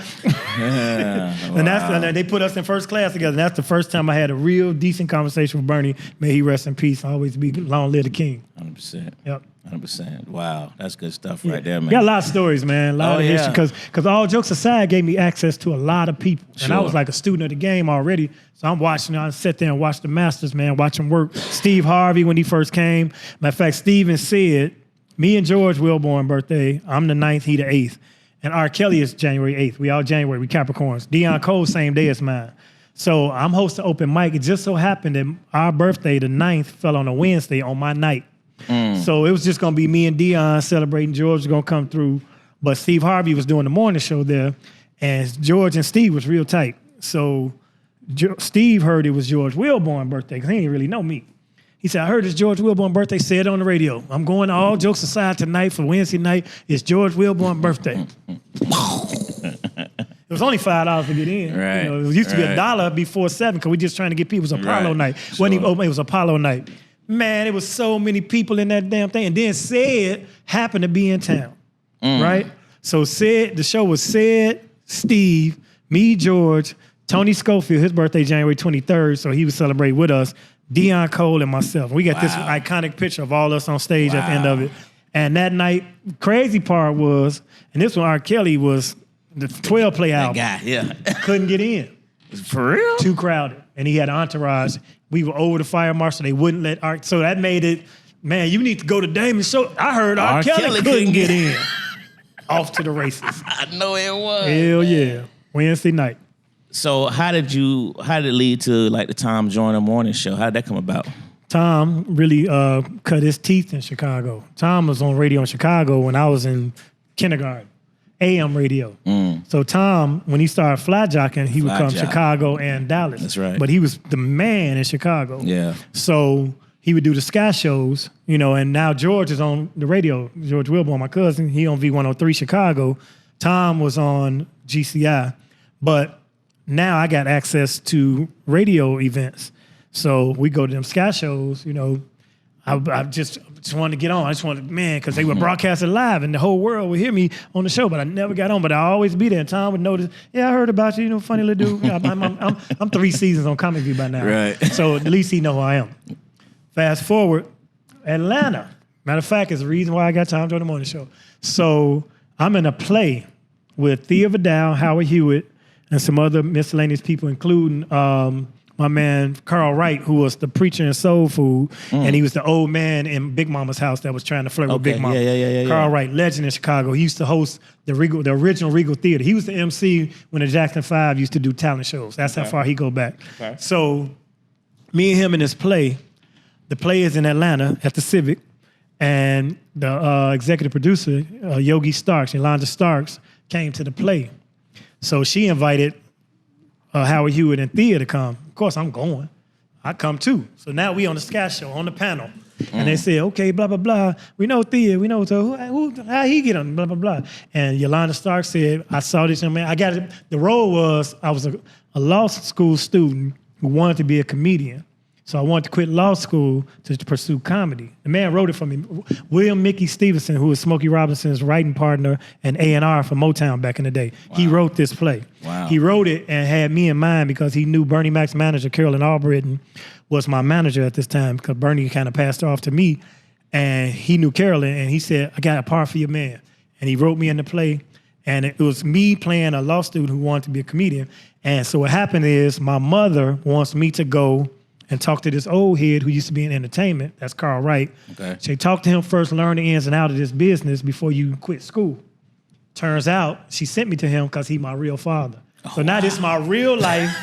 And they put us in first class together. And that's the first time I had a real decent conversation with Bernie. May he rest in peace. Always be long live the king. 100%. Yep. 100%. Wow, that's good stuff right there, man. Got a lot of stories, man. A lot of history. Because all jokes aside, gave me access to a lot of people. And I was like a student of the game already. So I'm watching, I sit there and watch the masters, man, watch them work. Steve Harvey, when he first came. Matter of fact, Steven said, me and George Wilborn birthday, I'm the 9th, he the 8th. And R. Kelly is January 8th. We all January, we Capricorns. Deion Cole, same day as mine. So I'm hosting open mic. It just so happened that our birthday, the 9th, fell on a Wednesday on my night. So it was just going to be me and Deion celebrating. George was going to come through. But Steve Harvey was doing the morning show there. And George and Steve was real tight. So Steve heard it was George Wilborn's birthday because he didn't really know me. He said, I heard it's George Wilborn's birthday. Said it on the radio. I'm going all jokes aside tonight for Wednesday night. It's George Wilborn's birthday. It was only $5 to get in. Right. It used to be $1 before 7 because we just trying to get people. It was Apollo night. Wasn't even open, it was Apollo night. Man, it was so many people in that damn thing. And then Sid happened to be in town, right? So Sid, the show was Sid, Steve, me, George, Tony Schofield, his birthday January 23rd, so he would celebrate with us, Deion Cole and myself. We got this iconic picture of all us on stage at the end of it. And that night, crazy part was, and this one R. Kelly was the 12 play album. That guy, Couldn't get in. For real? Too crowded. And he had an entourage. We were over the fire marshal. They wouldn't let R. So that made it, man, you need to go to Damon's show. I heard R. Kelly couldn't get in. Off to the races. I know it was. Hell yeah. Wednesday night. So how did it lead to like the Tom Joyner morning show? How did that come about? Tom really cut his teeth in Chicago. Tom was on radio in Chicago when I was in kindergarten. AM radio. So Tom, when he started fly jocking, he would come Chicago and Dallas. That's right. But he was the man in Chicago. Yeah. So he would do the Sky shows, and now George is on the radio. George Wilborn, my cousin, he on V103 Chicago. Tom was on GCI. But now I got access to radio events. So we go to them Sky shows, I just wanted to get on. I just wanted, because they were broadcasted live and the whole world would hear me on the show, but I never got on. But I always be there. And Tom would notice, I heard about you, funny little dude. I'm 3 seasons on Comic View by now. Right. So at least he know who I am. Fast forward, Atlanta. Matter of fact, it's the reason why I got Tom doing the morning show. So I'm in a play with Thea Vidal, Howard Hewitt, and some other miscellaneous people, including my man Carl Wright, who was the preacher in Soul Food, and he was the old man in Big Mama's house that was trying to flirt with Big Mama. Carl Wright, legend in Chicago. He used to host the original Regal Theater. He was the MC when the Jackson 5 used to do talent shows. That's how far he go back. Okay. So me and him in this play, the play is in Atlanta at the Civic, and the executive producer, Yogi Starks, Yolanda Starks, came to the play. So she invited Howard Hewitt and Thea to come. Of course, I'm going. I come too. So now we on the Sky Show, on the panel. And they said, okay, blah, blah, blah. We know Thea. We know, so how he get on, blah, blah, blah. And Yolanda Stark said, I saw this young man. I got it. The role was, I was a law school student who wanted to be a comedian. So I wanted to quit law school to pursue comedy. The man wrote it for me. William Mickey Stevenson, who was Smokey Robinson's writing partner and A&R for Motown back in the day. Wow. He wrote this play. Wow. He wrote it and had me in mind because he knew Bernie Mac's manager, Carolyn Albritton, was my manager at this time because Bernie kind of passed off to me. And he knew Carolyn, and he said, I got a part for your man. And he wrote me in the play. And it was me playing a law student who wanted to be a comedian. And so what happened is my mother wants me to go and talk to this old head who used to be in entertainment. That's Carl Wright. Okay. So talk to him first, learn the ins and outs of this business before you quit school. Turns out she sent me to him because he's my real father. So now this is my real life,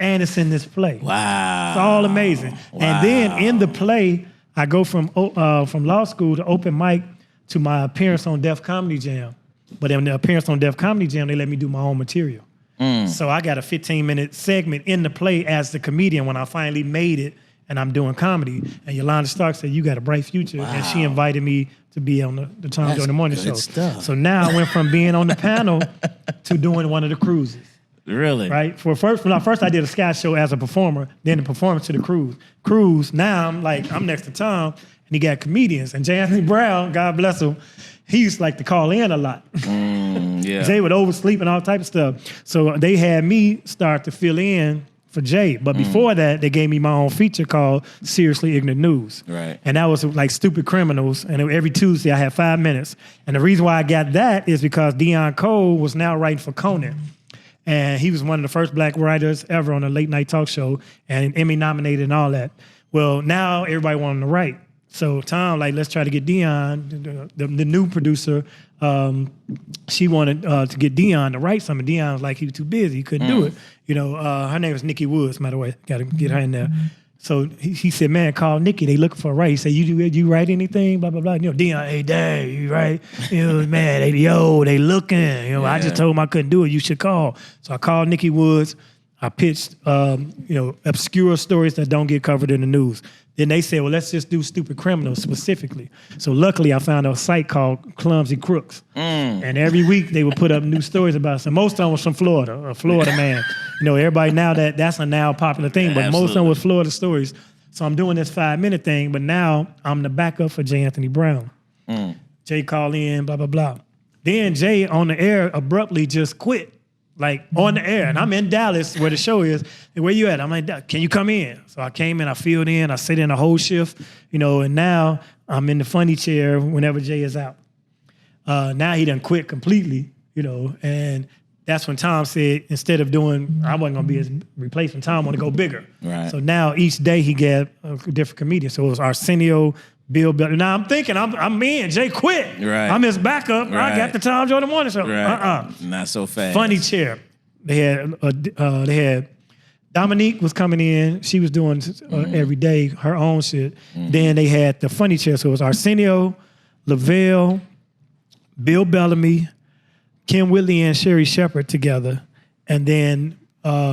and it's in this play. Wow. It's all amazing. Wow. And then in the play, I go from law school to open mic to my appearance on Def Comedy Jam. But in the appearance on Def Comedy Jam, they let me do my own material. So I got a 15-minute segment in the play as the comedian when I finally made it and I'm doing comedy. And Yolanda Stark said, you got a bright future. Wow. And she invited me to be on the Tom Joyner Morning Show. Stuff. So now I went from being on the panel to doing one of the cruises. Really? Right? When first I did a sketch show as a performer, then the performance to the cruise. Now I'm next to Tom, and he got comedians. And J. Anthony Brown, God bless him, he used to like to call in a lot. Yeah. Jay would oversleep and all type of stuff. So they had me start to fill in for Jay. But before that, they gave me my own feature called Seriously Ignorant News. Right. And that was like Stupid Criminals. And every Tuesday I had 5 minutes. And the reason why I got that is because Deion Cole was now writing for Conan. And he was one of the first black writers ever on a late night talk show and Emmy nominated and all that. Well, now everybody wanted to write. So Tom, like, let's try to get Deion, the new producer, she wanted to get Deion to write something. Deion was like, he was too busy. He couldn't do it. Her name was Nikki Woods, by the way. Got to get her in there. So he said, man, call Nikki. They looking for a writer. He said, you write anything? Blah, blah, blah. Deion, hey, dang, you write? Man, they looking. I just told him I couldn't do it. You should call. So I called Nikki Woods. I pitched, obscure stories that don't get covered in the news. Then they said, well, let's just do Stupid Criminals specifically. So luckily, I found a site called Clumsy Crooks. And every week, they would put up new stories about some. Most of them was from Florida, a Florida man. Everybody now that's a now popular thing, but most of them was Florida stories. So I'm doing this 5-minute thing, but now I'm the backup for J. Anthony Brown. Jay called in, blah, blah, blah. Then Jay on the air abruptly just quit. Like on the air, and I'm in Dallas where the show is. And where you at? I'm like, can you come in? So I came in, I filled in, I sit in a whole shift, and now I'm in the funny chair whenever Jay is out. Now he done quit completely, and that's when Tom said, instead of doing, I wasn't gonna be his replacement, Tom wanna go bigger. Right. So now each day he got a different comedian. So it was Arsenio, Bill Bell. Now I'm thinking, I'm in. Jay quit. Right. I'm his backup. Right. I got the Tom Jordan Morning Show. Right. Not so fast. Funny chair. They had Dominique was coming in. She was doing every day her own shit. Then they had the funny chair. So it was Arsenio, Lavelle, Bill Bellamy, Kim Whitley, and Sherry Shepard together. And then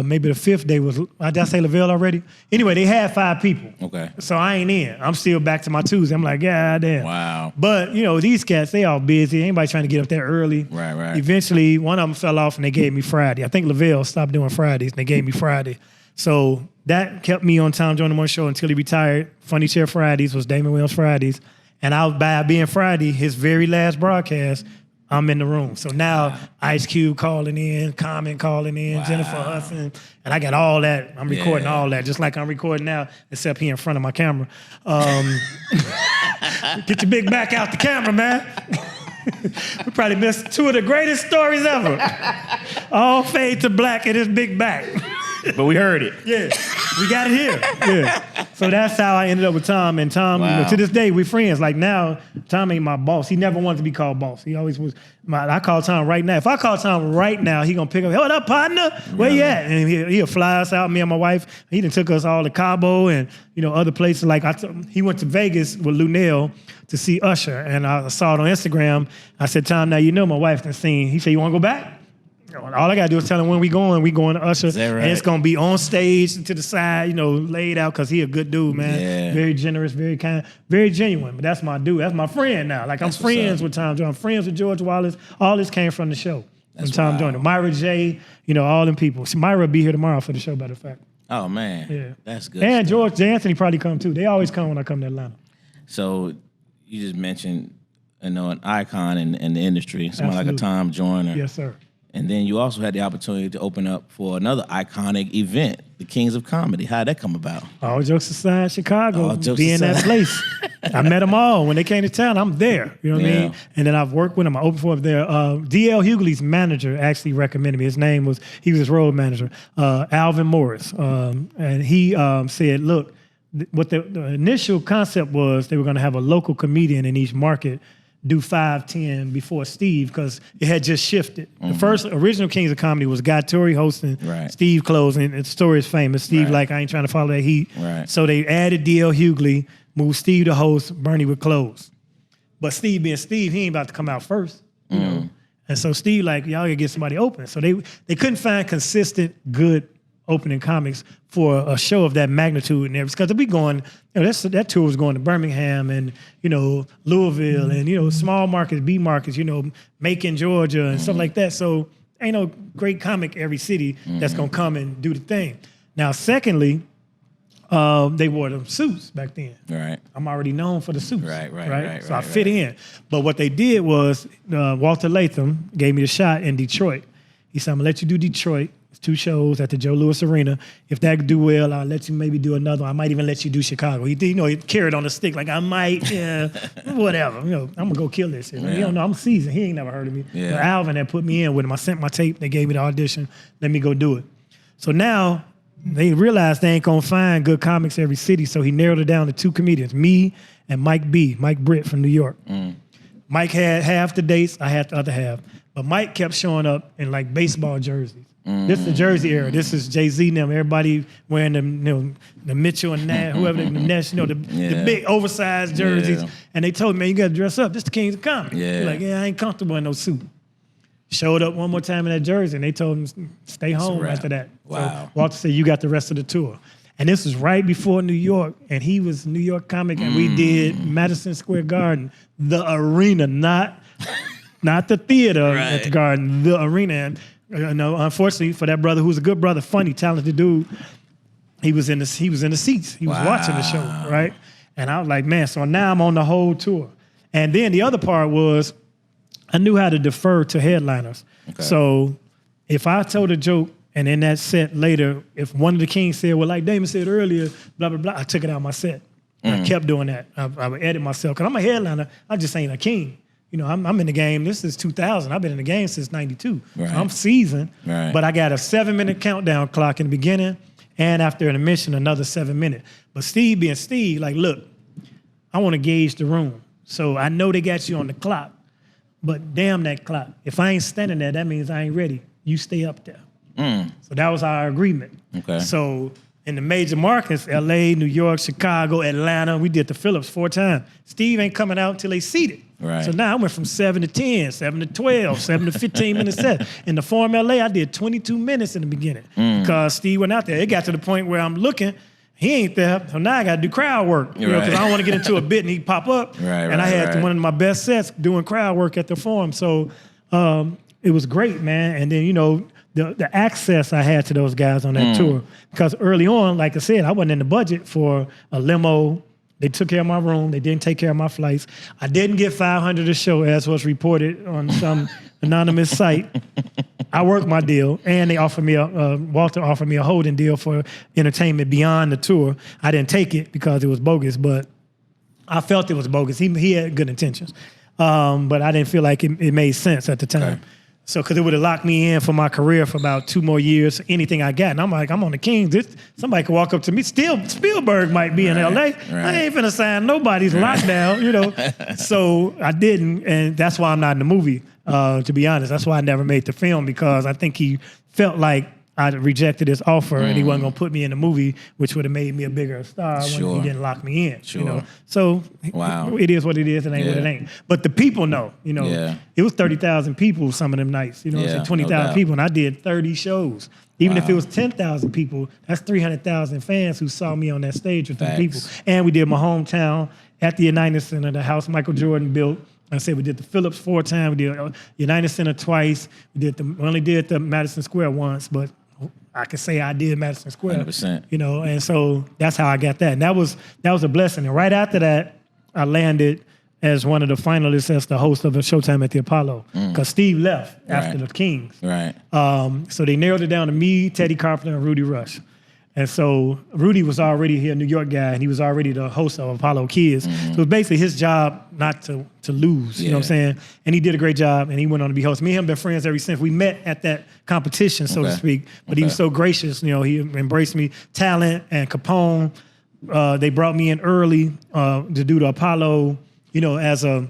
maybe the fifth day was, did I say Lavelle already? Anyway, they had 5 people. Okay. So I ain't in. I'm still back to my Tuesday. I'm like, God damn. Wow. But, these cats, they all busy. Anybody trying to get up there early. Right. Eventually, one of them fell off and they gave me Friday. I think Lavelle stopped doing Fridays and they gave me Friday. So that kept me on Tom Jordan Morning Show until he retired. Funny Chair Fridays was Damon Williams Fridays. And by being Friday, his very last broadcast, I'm in the room. So now Ice Cube calling in, Common calling in, Jennifer Hudson, and I got all that. I'm recording all that, just like I'm recording now, except he in front of my camera. Get your big back out the camera, man. We probably missed 2 of the greatest stories ever. All fade to black in his big back. But we heard it. Yeah, we got it here. Yeah. So that's how I ended up with Tom. And Tom, to this day, we're friends. Like now, Tom ain't my boss. He never wanted to be called boss. He always was. I call Tom right now. If I call Tom right now, he gonna pick up. Hey, what up, partner? Where you at? And he'll fly us out. Me and my wife. He done took us all to Cabo and other places. Like he went to Vegas with Lunel to see Usher, and I saw it on Instagram. I said, Tom, now my wife can sing. He said, you want to go back? All I got to do is tell him when we going. We going to Usher. Is that right? And it's going to be on stage to the side, laid out, because he a good dude, man. Yeah. Very generous, very kind, very genuine. But that's my dude. That's my friend now. Like, I'm friends with Tom Jordan. I'm friends with George Wallace. All this came from the show. That's from Tom Jordan. Myra J., all them people. See, Myra will be here tomorrow for the show, matter of fact. Oh, man. Yeah. That's good. And George J. Anthony probably come, too. They always come when I come to Atlanta. So you just mentioned, an icon in the industry, someone like a Tom Joyner. Yes, sir. And then you also had the opportunity to open up for another iconic event, the Kings of Comedy. How'd that come about? All jokes aside, Chicago, be in that place. I met them all. When they came to town, I'm there. You know what I mean? And then I've worked with them. I opened for them there. D.L. Hughley's manager actually recommended me. He was his road manager, Alvin Morris. And he said, look, what the initial concept was, they were going to have a local comedian in each market do 5-10 before Steve, because it had just shifted. The first original Kings of Comedy was Guy Torrey hosting, Steve closing. The story is famous. Steve I ain't trying to follow that heat. So they added D.L. Hughley, moved Steve to host, Bernie would close. But Steve being Steve, he ain't about to come out first, you know. And so Steve y'all gotta get somebody open. So they couldn't find consistent, good opening comics for a show of that magnitude and everything. Because we going, that tour was going to Birmingham and, Louisville and, small markets, B markets, Macon, Georgia and stuff like that. So ain't no great comic every city that's gonna come and do the thing. Now, secondly, they wore them suits back then. Right. I'm already known for the suits. Right. So I fit in. But what they did was Walter Latham gave me the shot in Detroit. He said, I'm gonna let you do Detroit. It's 2 shows at the Joe Louis Arena. If that do well, I'll let you maybe do another one. I might even let you do Chicago. He carried on the stick like I might, whatever. I'm gonna go kill this shit. You don't know, I'm seasoned. He ain't never heard of me. Yeah. But Alvin had put me in with him. I sent my tape. They gave me the audition. Let me go do it. So now they realized they ain't gonna find good comics every city. So he narrowed it down to 2 comedians, me and Mike Britt from New York. Mike had half the dates. I had the other half. But Mike kept showing up in like baseball jerseys. This is the Jersey era. This is Jay-Z and them. Everybody wearing them, the Mitchell and Nash, whoever the Nash, the big oversized jerseys. And they told me, man, you got to dress up. This is the Kings of Comedy. He's like, I ain't comfortable in no suit. Showed up one more time in that jersey, and they told him, stay home after that. Wow. So Walter said, you got the rest of the tour. And this was right before New York, and he was a New York comic, and we did Madison Square Garden, the arena, not the theater at the Garden, the arena. And unfortunately for that brother, who's a good brother, funny, talented dude, he was in the seats. He was watching the show, right? And I was like, man, so now I'm on the whole tour. And then the other part was, I knew how to defer to headliners. Okay. So if I told a joke and in that set later, if one of the Kings said, well, like Damon said earlier, blah, blah, blah, I took it out of my set. I kept doing that. I would edit myself. Because I'm a headliner. I just ain't a king. I'm in the game. This is 2000. I've been in the game since 92. Right. So I'm seasoned. Right. But I got a 7-minute countdown clock in the beginning and after an admission, another 7 minutes. But Steve being Steve, like, look, I want to gauge the room. So I know they got you on the clock. But damn that clock. If I ain't standing there, that means I ain't ready. You stay up there. So that was our agreement. Okay. So in the major markets, LA, New York, Chicago, Atlanta, we did the Phillips 4 times. Steve ain't coming out until they seated. Right. So now I went from 7 to 10, 7 to 12, 7 to 15 minutes set. In the Forum LA, I did 22 minutes in the beginning because Steve went out there. It got to the point where I'm looking, he ain't there. So now I got to do crowd work, because I don't want to get into a bit and he pop up. And I had one of my best sets doing crowd work at the Forum. So it was great, man. And then, the access I had to those guys on that tour, because early on, like I said, I wasn't in the budget for a limo. They took care of my room. They didn't take care of my flights. I didn't get $500 a show, as was reported on some anonymous site. I worked my deal, and they offered me Walter offered me a holding deal for entertainment beyond the tour. I didn't take it because it was bogus, but I felt it was bogus. He had good intentions, but I didn't feel like it made sense at the time. Okay. So, because it would have locked me in for my career for about 2 more years, anything I got. And I'm like, I'm on the Kings. Somebody could walk up to me. Still, Spielberg might be in L.A. I ain't finna sign nobody's lockdown, So I didn't, and that's why I'm not in the movie, to be honest. That's why I never made the film, because I think he felt like I rejected his offer and he wasn't gonna put me in the movie, which would have made me a bigger star when he didn't lock me in. So it is what it is, it ain't what it ain't. But the people know, it was 30,000 people some of them nights, 20,000 people, and I did 30 shows. Even if it was 10,000 people, that's 300,000 fans who saw me on that stage with them people. And we did my hometown at the United Center, the house Michael Jordan built. I said we did the Phillips 4 times, we did United Center twice, we only did the Madison Square once, but I could say I did Madison Square. 100%. And so that's how I got that. And that was a blessing. And right after that, I landed as one of the finalists as the host of a Showtime at the Apollo, because Steve left after the Kings. Right. So they narrowed it down to me, Teddy Carpenter, and Rudy Rush. And so Rudy was already here, a New York guy, and he was already the host of Apollo Kids. So it was basically his job not to lose, you know what I'm saying? And he did a great job, and he went on to be host. Me and him been friends ever since. We met at that competition, so to speak. But he was so gracious, he embraced me. Talent and Capone, they brought me in early to do the Apollo, as a,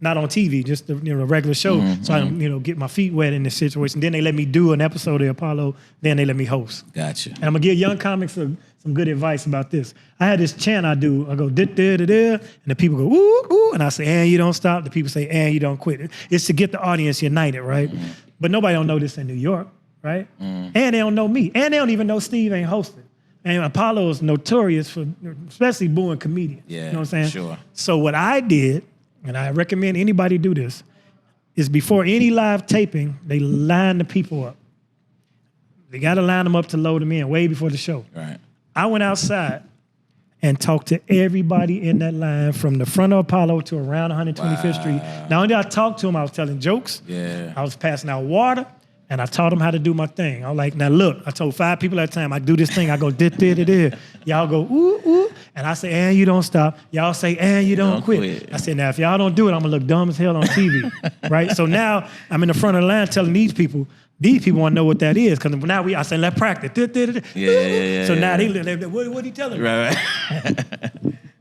not on TV, just a regular show. So I, get my feet wet in this situation. Then they let me do an episode of the Apollo. Then they let me host. Gotcha. And I'm gonna give young comics some good advice about this. I had this chant I do. I go, da-da-da-da, and the people go, ooh, ooh, and I say, and you don't stop. The people say, and you don't quit. It's to get the audience united, right? But nobody don't know this in New York, right? And they don't know me. And they don't even know Steve ain't hosting. And Apollo is notorious for, especially booing comedians. Yeah, you know what I'm saying? Sure. So what I did, and I recommend anybody do this, is before any live taping, they line the people up. They got to line them up to load them in way before the show. Right. I went outside and talked to everybody in that line from the front of Apollo to around 125th Street. Not only did I talk to them, I was telling jokes. Yeah. I was passing out water, and I taught them how to do my thing. I was like, now look, I told 5 people at a time, I do this thing. I go, dit. Y'all go, ooh, ooh. And I say, and you don't stop. Y'all say, and you don't quit. I said, now, if y'all don't do it, I'm going to look dumb as hell on TV. Right? So now I'm in the front of the line telling these people want to know what that is. Because now I say, let's practice. Yeah. So now they what he telling me? Right.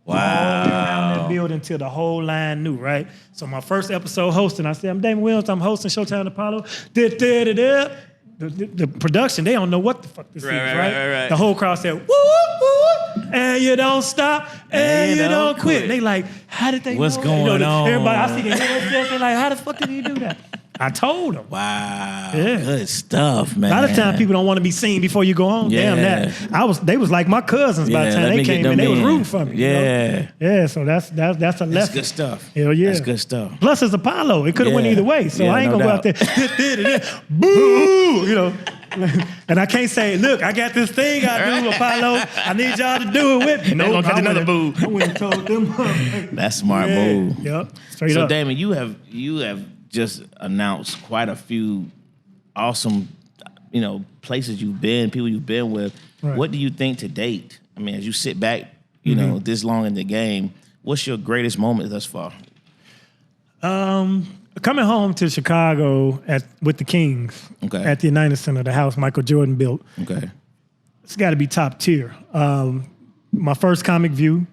Wow. All around that building till the whole line knew, right? So my first episode hosting, I said, I'm Damon Williams, I'm hosting Showtime Apollo. The production, they don't know what the fuck this is, right? The whole crowd said, woo, woo, and you don't stop, and you don't quit. They like, how did they What's know? going on? Everybody, I see the headsets, they're like, how the fuck did he do that? I told them. Wow. Yeah. Good stuff, man. A lot of times people don't want to be seen before you go home. Yeah. Damn that. They was like my cousins by the time they came in. They was rooting for me. Yeah. You know? Yeah, so that's a lesson. That's good stuff. Hell yeah. That's good stuff. Plus it's Apollo. It could have went either way. So I ain't gonna go out there, boo, you know. And I can't say, look, I got this thing I do, Apollo. I need y'all to do it with me. No, gonna catch another boo. I went and told them. That's smart move. Yep. Straight so up. Damon, you have just announced quite a few awesome, places you've been, people you've been with. Right. What do you think to date? I mean, as you sit back, this long in the game, what's your greatest moment thus far? Coming home to Chicago with the Kings at the United Center, the house Michael Jordan built. Okay. It's got to be top tier. My first comic view,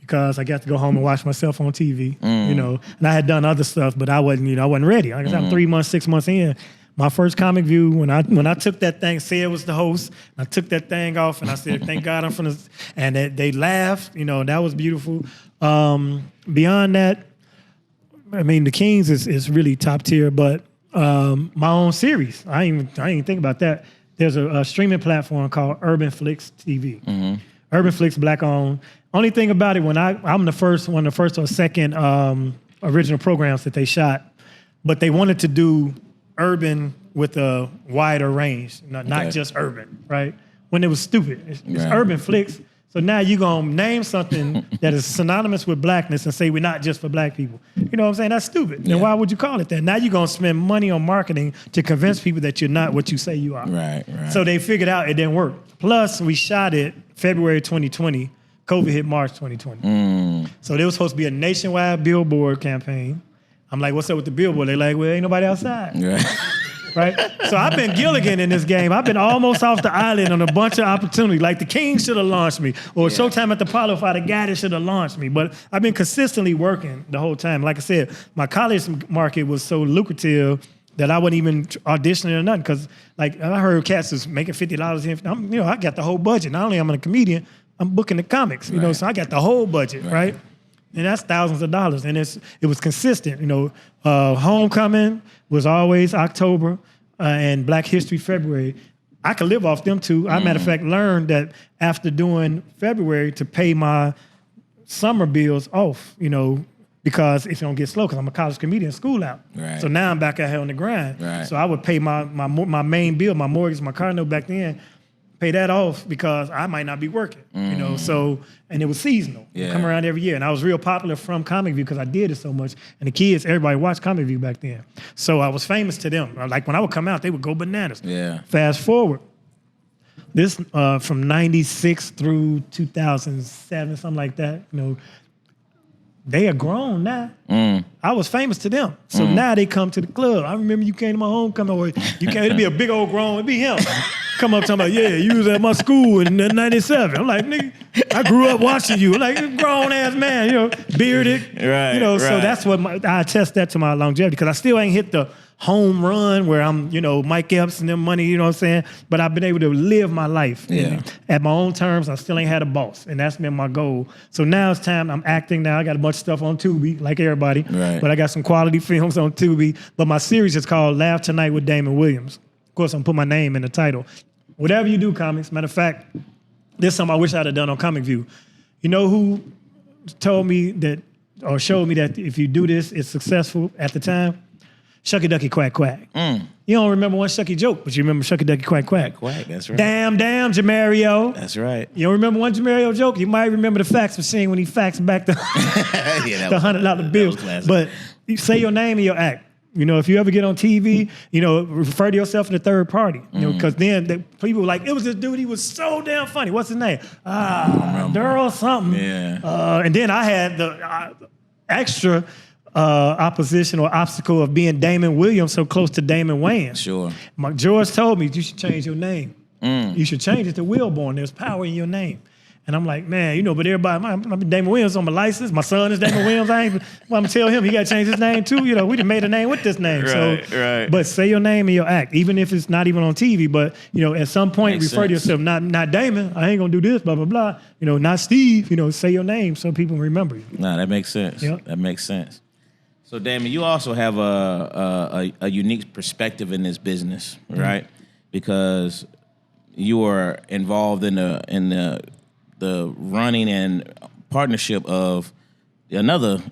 because I got to go home and watch myself on TV, and I had done other stuff, but I wasn't ready. Like I said, I'm 3 months, 6 months in. My first comic view, when I took that thing, Sid was the host, I took that thing off and I said, thank God I'm from this, and they laughed, that was beautiful. Beyond that, I mean, the Kings is really top tier, but my own series, I ain't even think about that. There's a streaming platform called Urban Flix TV. Mm-hmm. Urban Flix, black owned. Only thing about it, when I'm one of the first or second original programs that they shot, but they wanted to do urban with a wider range, not just urban, right? When it was stupid. It's Urban Flix. So now you're going to name something that is synonymous with blackness and say we're not just for black people. You know what I'm saying? That's stupid. Then why would you call it that? Now you're going to spend money on marketing to convince people that you're not what you say you are. Right. So they figured out it didn't work. Plus, we shot it February 2020. COVID hit March 2020. So there was supposed to be a nationwide billboard campaign. I'm like, what's up with the billboard? They're like, well, ain't nobody outside. Right? So I've been Gilligan in this game. I've been almost off the island on a bunch of opportunities. Like the Kings should have launched me. Or Showtime at the Apollo, if I'd have got it, should have launched me. But I've been consistently working the whole time. Like I said, my college market was so lucrative that I wasn't even auditioning or nothing. Because like I heard cats was making $50. I got the whole budget. Not only am I a comedian, I'm booking the comics. So I got the whole budget, right? And that's thousands of dollars. And it was consistent. Homecoming was always October and Black History February. I could live off them two. I, matter of fact, learned that after doing February to pay my summer bills off, because if you don't get slow, because I'm a college comedian, school out. Right. So now I'm back out here on the grind. Right. So I would pay my main bill, my mortgage, my car note back then, pay that off because I might not be working, So, and it was seasonal. It would come around every year. And I was real popular from Comic View because I did it so much. And the kids, everybody watched Comic View back then. So I was famous to them. Like when I would come out, they would go bananas. Yeah. Fast forward. This, from 96 through 2007, something like that, they are grown now. I was famous to them. So now they come to the club. I remember you came to my homecoming, or it'd be a big old grown, it'd be him. Come up talking about, you was at my school in 97. I'm like, nigga, I grew up watching you. Like, grown ass man, bearded. Right. So that's what I attest that to my longevity, because I still ain't hit the home run where I'm, Mike Epps and them money, you know what I'm saying? But I've been able to live my life at my own terms. I still ain't had a boss, and that's been my goal. So now it's time. I'm acting now. I got a bunch of stuff on Tubi, like everybody. Right. But I got some quality films on Tubi. But my series is called Laugh Tonight with Damon Williams. Of course, I'm put my name in the title. Whatever you do, comics. Matter of fact, this is something I wish I'd have done on Comic View. You know who told me that, or showed me that if you do this, it's successful at the time? Shucky Ducky Quack Quack. You don't remember one Shucky joke, but you remember Shucky Ducky Quack Quack. Quack, that's right. Damn, Jamario. That's right. You don't remember one Jamario joke? You might remember the fax machine when he faxed back the the $100 bills. But you say your name and your act. You know, if you ever get on TV, you know, refer to yourself in the third party. You know, because then people were like, it was this dude, he was so damn funny. What's his name? Daryl something. Yeah. And then I had the extra opposition or obstacle of being Damon Williams so close to Damon Wayans. Sure. George told me, you should change your name. You should change it to Wilborn. There's power in your name. And I'm like, man, you know, but everybody, I'm Damon Williams on my license. My son is Damon Williams. I'm gonna tell him he got to change his name too. You know, we done made a name with this name. Right. But say your name and your act, even if it's not even on TV. But you know, at some point, refer to yourself. Not Damon. I ain't gonna do this. Blah blah blah. You know, not Steve. You know, say your name so people remember you. Nah, that makes sense. Yep. That makes sense. So, Damon, you also have a unique perspective in this business, right? Because you are involved in the running and partnership of another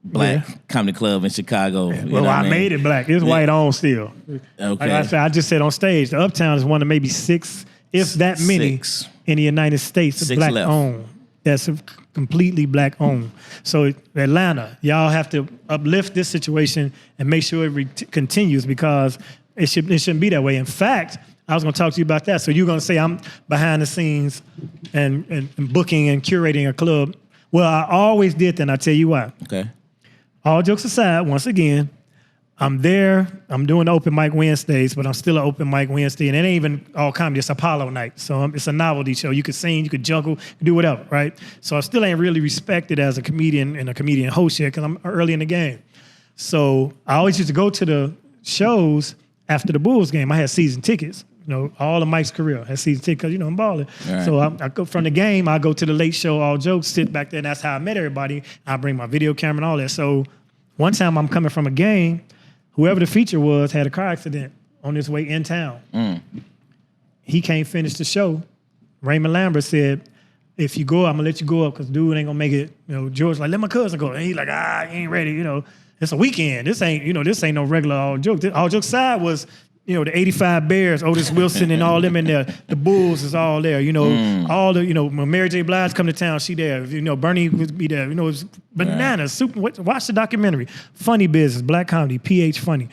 black comedy club in Chicago. Yeah. Well, I made it black. It's white on still. Okay. Like I said, I just said on stage, the Uptown is one of maybe 6, if that many, in the United States, 6 black left. owned. That's completely black owned. So Atlanta, y'all have to uplift this situation and make sure it continues because it shouldn't be that way. In fact, I was going to talk to you about that. So you're going to say I'm behind the scenes and booking and curating a club. Well, I always did that, and I'll tell you why. Okay. All jokes aside, once again, I'm there. I'm doing the open mic Wednesdays, but I'm still an open mic Wednesday, and it ain't even all comedy. It's Apollo night, so it's a novelty show. You could sing, you could juggle, you could do whatever, right? So I still ain't really respected as a comedian and a comedian host yet because I'm early in the game. So I always used to go to the shows after the Bulls game. I had season tickets. You know, all of Mike's career had season tickets because, you know, I'm balling. Right. So I go from the game, I go to the late show, all jokes, sit back there, and that's how I met everybody. I bring my video camera and all that. So one time I'm coming from a game, whoever the feature was had a car accident on his way in town. He can't finish the show. Raymond Lambert said, if you go, I'm going to let you go up because dude ain't going to make it. You know, George like, let my cousin go. And he's like, he ain't ready. You know, it's a weekend. This ain't no regular all joke. All jokes side was, you know, the 85 Bears, Otis Wilson and all them in there. The Bulls is all there. You know, all the, you know, when Mary J. Blige come to town, she there. You know, Bernie would be there. You know, it's bananas. Super. Watch the documentary. Funny business, black comedy, PH Funny.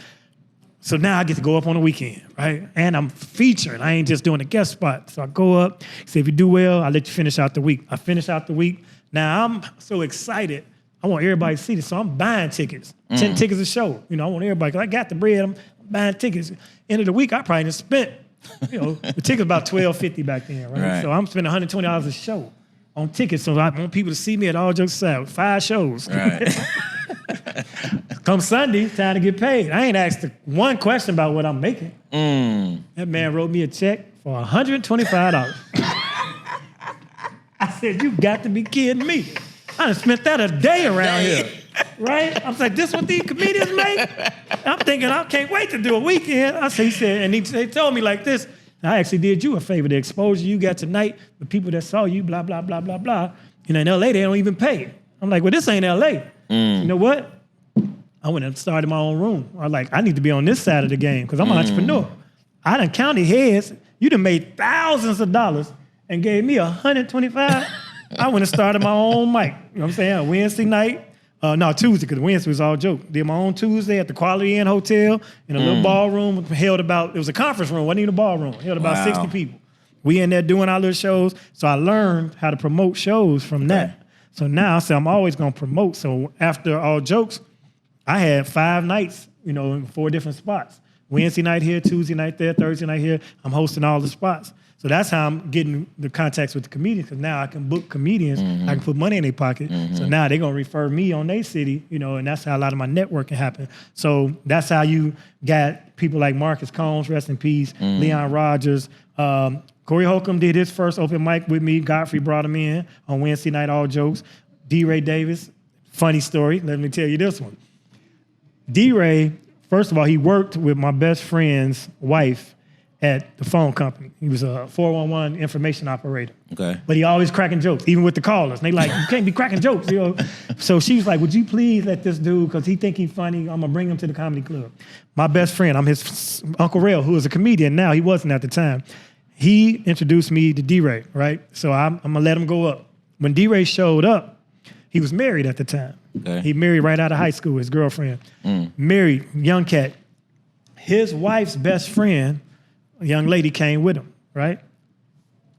So now I get to go up on the weekend, right? And I'm featuring. I ain't just doing a guest spot. So I go up, say, if you do well, I'll let you finish out the week. I finish out the week. Now I'm so excited. I want everybody to see this. So I'm buying tickets. 10 tickets a show. You know, I want everybody, because I got the bread. I'm buying tickets. End of the week, I probably just spent, you know, the ticket was about $12.50 back then, right? So I'm spending $120 a show on tickets. So I want people to see me at all jokes aside, 5 shows. Right. Come Sunday, time to get paid. I ain't asked one question about what I'm making. That man wrote me a check for $125. I said, you got to be kidding me. I done spent that a day around here, right? I was like, this what these comedians make? I'm thinking, I can't wait to do a weekend. He said, and they told me like this, I actually did you a favor. The exposure you got tonight, the people that saw you, blah, blah, blah, blah, blah. You know, in L.A., they don't even pay. I'm like, well, this ain't L.A. You know what? I went and started my own room. I was like, I need to be on this side of the game because I'm an entrepreneur. I done counted heads. You done made thousands of dollars and gave me $125. I went and started my own mic. You know what I'm saying? Wednesday night. Tuesday, because Wednesday was all joke. Did my own Tuesday at the Quality Inn Hotel in a little ballroom. It was a conference room, wasn't even a ballroom. Held about 60 people. We in there doing our little shows. So I learned how to promote shows from that. So now I said I'm always going to promote. So after all jokes, I had 5 nights, you know, in 4 different spots. Wednesday night here, Tuesday night there, Thursday night here. I'm hosting all the spots. So that's how I'm getting the contacts with the comedians, because now I can book comedians. I can put money in their pocket. So now they're going to refer me on their city, you know, and that's how a lot of my networking happened. So that's how you got people like Marcus Combs, rest in peace, Leon Rogers. Corey Holcomb did his first open mic with me. Godfrey brought him in on Wednesday night, all jokes. D-Ray Davis, funny story. Let me tell you this one. D-Ray, first of all, he worked with my best friend's wife at the phone company. He was a 411 information operator. Okay. But he always cracking jokes, even with the callers. And they like, you can't be cracking jokes, you know. So she was like, would you please let this dude, because he think he's funny, I'm gonna bring him to the comedy club. My best friend, I'm his Uncle Rail, who is a comedian now, he wasn't at the time. He introduced me to D-Ray, right? So I'm gonna let him go up. When D-Ray showed up, he was married at the time. Okay. He married right out of high school, his girlfriend. Married, young cat. His wife's best friend, a young lady, came with him, right?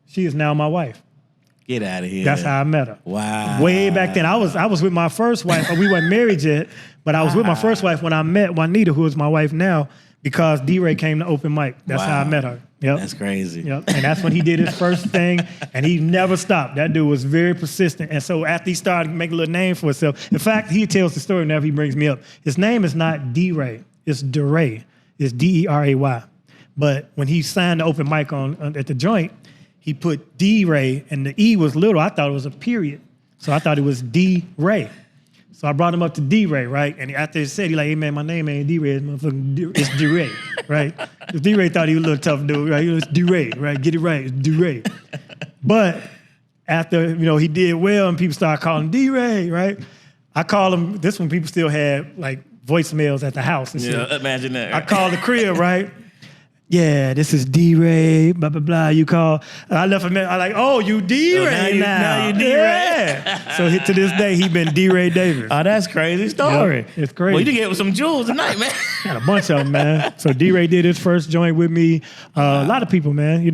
She is now my wife. Get out of here. That's how I met her. Wow. Way back then. I was with my first wife. We weren't married yet, but I was with my first wife when I met Juanita, who is my wife now, because D-Ray came to open mic. That's how I met her. Yep. That's crazy. Yep. And that's when he did his first thing, and he never stopped. That dude was very persistent. And so after he started making a little name for himself, in fact, he tells the story whenever he brings me up. His name is not D-Ray. It's DeRay. It's D-E-R-A-Y. But when he signed the open mic at the joint, he put D-Ray, and the E was little. I thought it was a period. So I thought it was D-Ray. So I brought him up to D-Ray, right? And after he said, he like, hey, man, my name ain't D-Ray. It's D-Ray, right? Because D-Ray thought he was a little tough dude, right? It's D-Ray, right? Get it right. It's D-Ray. But after, he did well and people started calling him D-Ray, right? I call him, this one people still had, like, voicemails at the house and shit. Yeah, imagine that. I called the crib, right? Yeah, this is D-Ray, blah, blah, blah. You call. And I left him, I like, oh, you D-Ray now. You D-Ray. Yeah. So to this day, he been D-Ray Davis. Oh, that's crazy story. Yep, it's crazy. Well, you did get some jewels tonight, man. Got a bunch of them, man. So D-Ray did his first joint with me. A lot of people, man,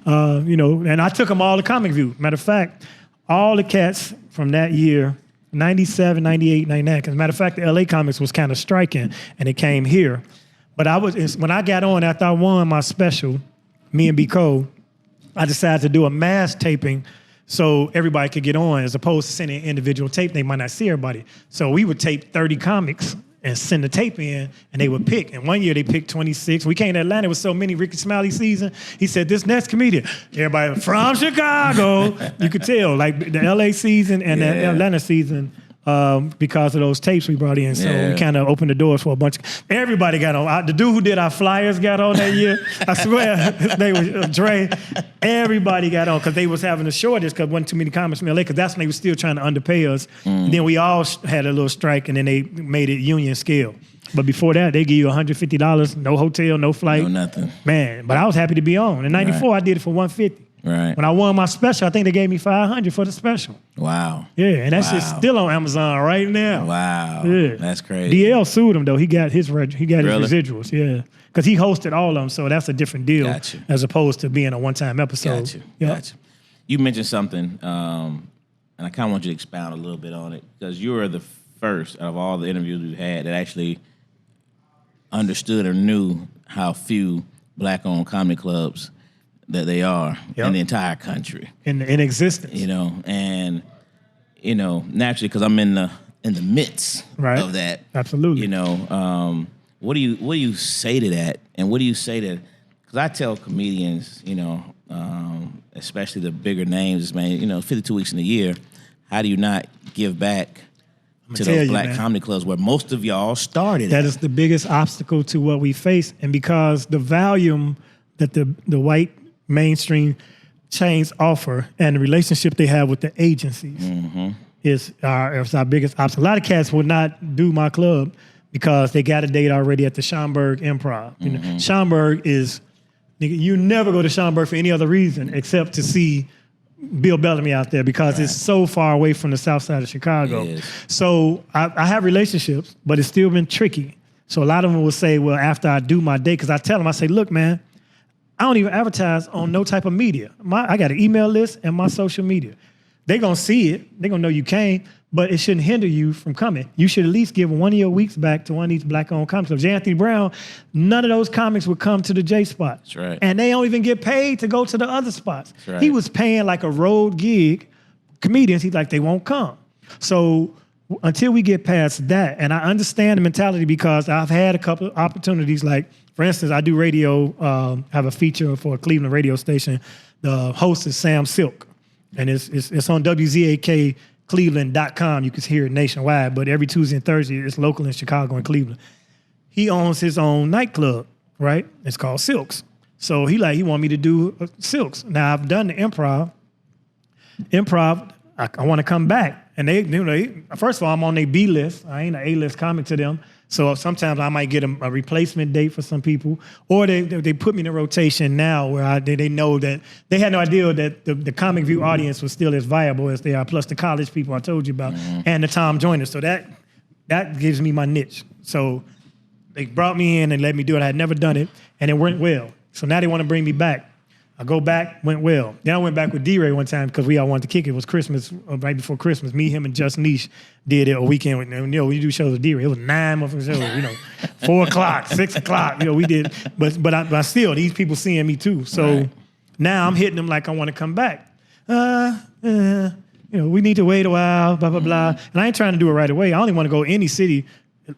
and I took them all to Comic View. Matter of fact, all the cats from that year, 97, 98, 99. Because matter of fact, the LA Comics was kind of striking, and it came here. But when I got on, after I won my special, me and B. Cole, I decided to do a mass taping so everybody could get on, as opposed to sending individual tape. They might not see everybody. So we would tape 30 comics and send the tape in, and they would pick. And one year they picked 26. We came to Atlanta, it was so many Ricky Smiley season. He said, this next comedian, everybody from Chicago. You could tell, like the LA season and the Atlanta season, because of those tapes we brought in. So we kind of opened the doors for a bunch of, everybody got on. The dude who did our flyers got on that year. I swear, his name was Dre. Everybody got on because they was having a shortage because wasn't too many comics in LA, because that's when they was still trying to underpay us. And then we all had a little strike, and then they made it union scale. But before that, they give you $150, no hotel, no flight. No nothing. Man, but I was happy to be on. In 94, I did it for $150. Right. When I won my special, I think they gave me $500 for the special. Wow. Yeah, and that shit's still on Amazon right now. Wow. Yeah. That's crazy. DL sued him though. He got his residuals. Yeah, because he hosted all of them, so that's a different deal. Gotcha. As opposed to being a one-time episode. Gotcha. Yep. Gotcha. You mentioned something, and I kind of want you to expound a little bit on it, because you were the first out of all the interviews we've had that actually understood or knew how few black-owned comedy clubs that they are in the entire country. In existence. And naturally, because I'm in the midst of that. Absolutely. What do you say to that? And what do you say to, because I tell comedians, especially the bigger names, man, 52 weeks in a year, how do you not give back to those black comedy clubs where most of y'all started? That is the biggest obstacle to what we face. And because the volume that the white mainstream chains offer and the relationship they have with the agencies is our biggest obstacle. A lot of cats would not do my club because they got a date already at the Schaumburg Improv. Schaumburg is, you never go to Schaumburg for any other reason except to see Bill Bellamy out there, because it's so far away from the south side of Chicago. So I have relationships, but it's still been tricky. So a lot of them will say, well, after I do my date, because I tell them, I say, look, man, I don't even advertise on no type of media. I got an email list and my social media. They're going to see it. They're going to know you came, but it shouldn't hinder you from coming. You should at least give one of your weeks back to one of these black-owned comics. So J. Anthony Brown, none of those comics would come to the J spot. That's right. And they don't even get paid to go to the other spots. That's right. He was paying like a road gig. Comedians, he's like, they won't come. So until we get past that, and I understand the mentality, because I've had a couple of opportunities, like, for instance, I do radio, have a feature for a Cleveland radio station. The host is Sam Silk, and it's on WZAKCleveland.com. You can hear it nationwide, but every Tuesday and Thursday, it's local in Chicago and Cleveland. He owns his own nightclub, right? It's called Silk's. So he wanted me to do Silks. Now I've done the improv. I want to come back. And they, first of all, I'm on their B list. I ain't an A-list comic to them. So sometimes I might get a replacement date for some people, or they put me in a rotation now where they know that they had no idea that the Comic View audience was still as viable as they are, plus the college people I told you about, and the Tom Joyner. So that gives me my niche. So they brought me in and let me do it. I had never done it, and it went well. So now they want to bring me back. I go back, went well. Then I went back with D-Ray one time because we all wanted to kick it. It was Christmas, right before Christmas. Me, him, and Just Niche did it a weekend. We do shows with D-Ray. It was 9 of them shows, 4 o'clock, 6 o'clock. We did. But I still, these people seeing me too. So now I'm hitting them like I want to come back. We need to wait a while, blah, blah, blah. And I ain't trying to do it right away. I only want to go any city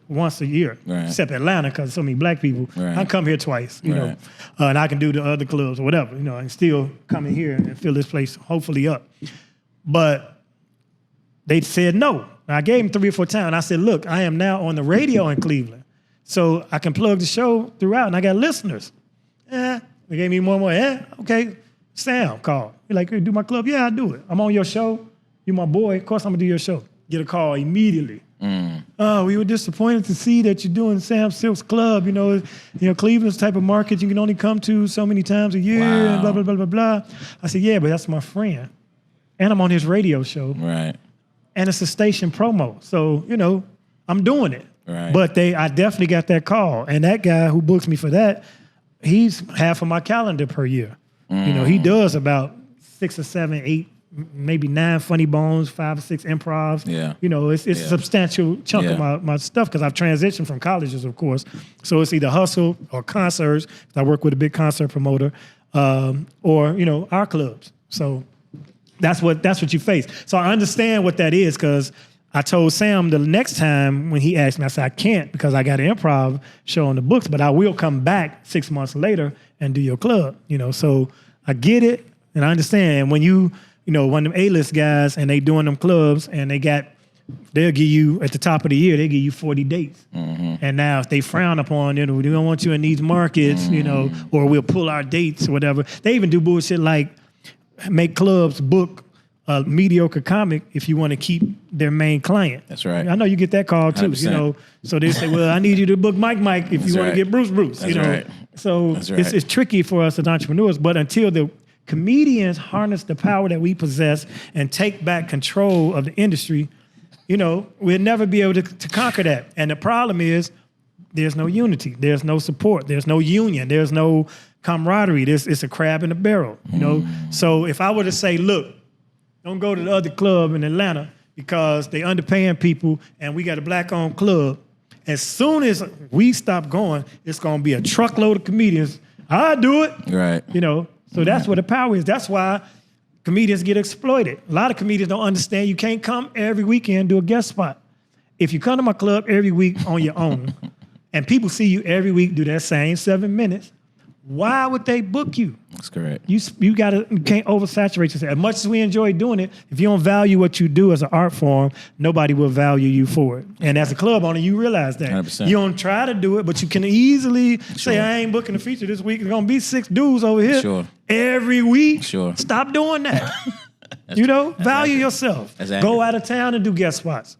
once a year, except Atlanta because so many black people. I come here twice, know, and I can do the other clubs or whatever, and still come in here and fill this place hopefully up. But they said no. I gave them 3 or 4 times. And I said, look, I am now on the radio in Cleveland, so I can plug the show throughout, and I got listeners. They gave me one more. Okay. Sam called. You're like, hey, do my club? Yeah, I do it. I'm on your show. You're my boy. Of course I'm gonna do your show. Get a call immediately. We were disappointed to see that you're doing Sam Silk's club. Cleveland's the type of market you can only come to so many times a year, and blah, blah, blah, blah, blah. I said, yeah, but that's my friend. And I'm on his radio show. Right. And it's a station promo. So, I'm doing it. Right. But I definitely got that call. And that guy who books me for that, he's half of my calendar per year. He does about 6 or 7, 8, maybe 9 funny bones, 5 or 6 improvs. Yeah. It's a substantial chunk of my stuff because I've transitioned from colleges, of course. So it's either hustle or concerts. I work with a big concert promoter, or our clubs. So that's what you face. So I understand what that is because I told Sam the next time when he asked me, I said, I can't because I got an improv show on the books, but I will come back 6 months later and do your club. So I get it and I understand when one of them A-list guys and they doing them clubs and they'll give you, at the top of the year, they give you 40 dates. And now if they frown upon, we don't want you in these markets, or we'll pull our dates or whatever. They even do bullshit like make clubs book a mediocre comic if you want to keep their main client. That's right. I know you get that call too, 100%. So they say, well, I need you to book Mike if you want to get Bruce. That's right. So it's tricky for us as entrepreneurs, but until the comedians harness the power that we possess and take back control of the industry, we'll never be able to conquer that. And the problem is there's no unity. There's no support. There's no union. There's no camaraderie. It's a crab in a barrel, So if I were to say, look, don't go to the other club in Atlanta because they underpaying people and we got a black-owned club, as soon as we stop going, it's going to be a truckload of comedians. I'll do it. Right. So that's where the power is. That's why comedians get exploited. A lot of comedians don't understand you can't come every weekend and do a guest spot. If you come to my club every week on your own, and people see you every week do that same 7 minutes, why would they book you? That's correct. You can't oversaturate yourself. As much as we enjoy doing it, if you don't value what you do as an art form, nobody will value you for it. And as a club owner, you realize that. 100%. You don't try to do it, but you can easily say, I ain't booking a feature this week. There's going to be 6 dudes over here every week. Stop doing that. Value yourself. Go out of town and do guest spots.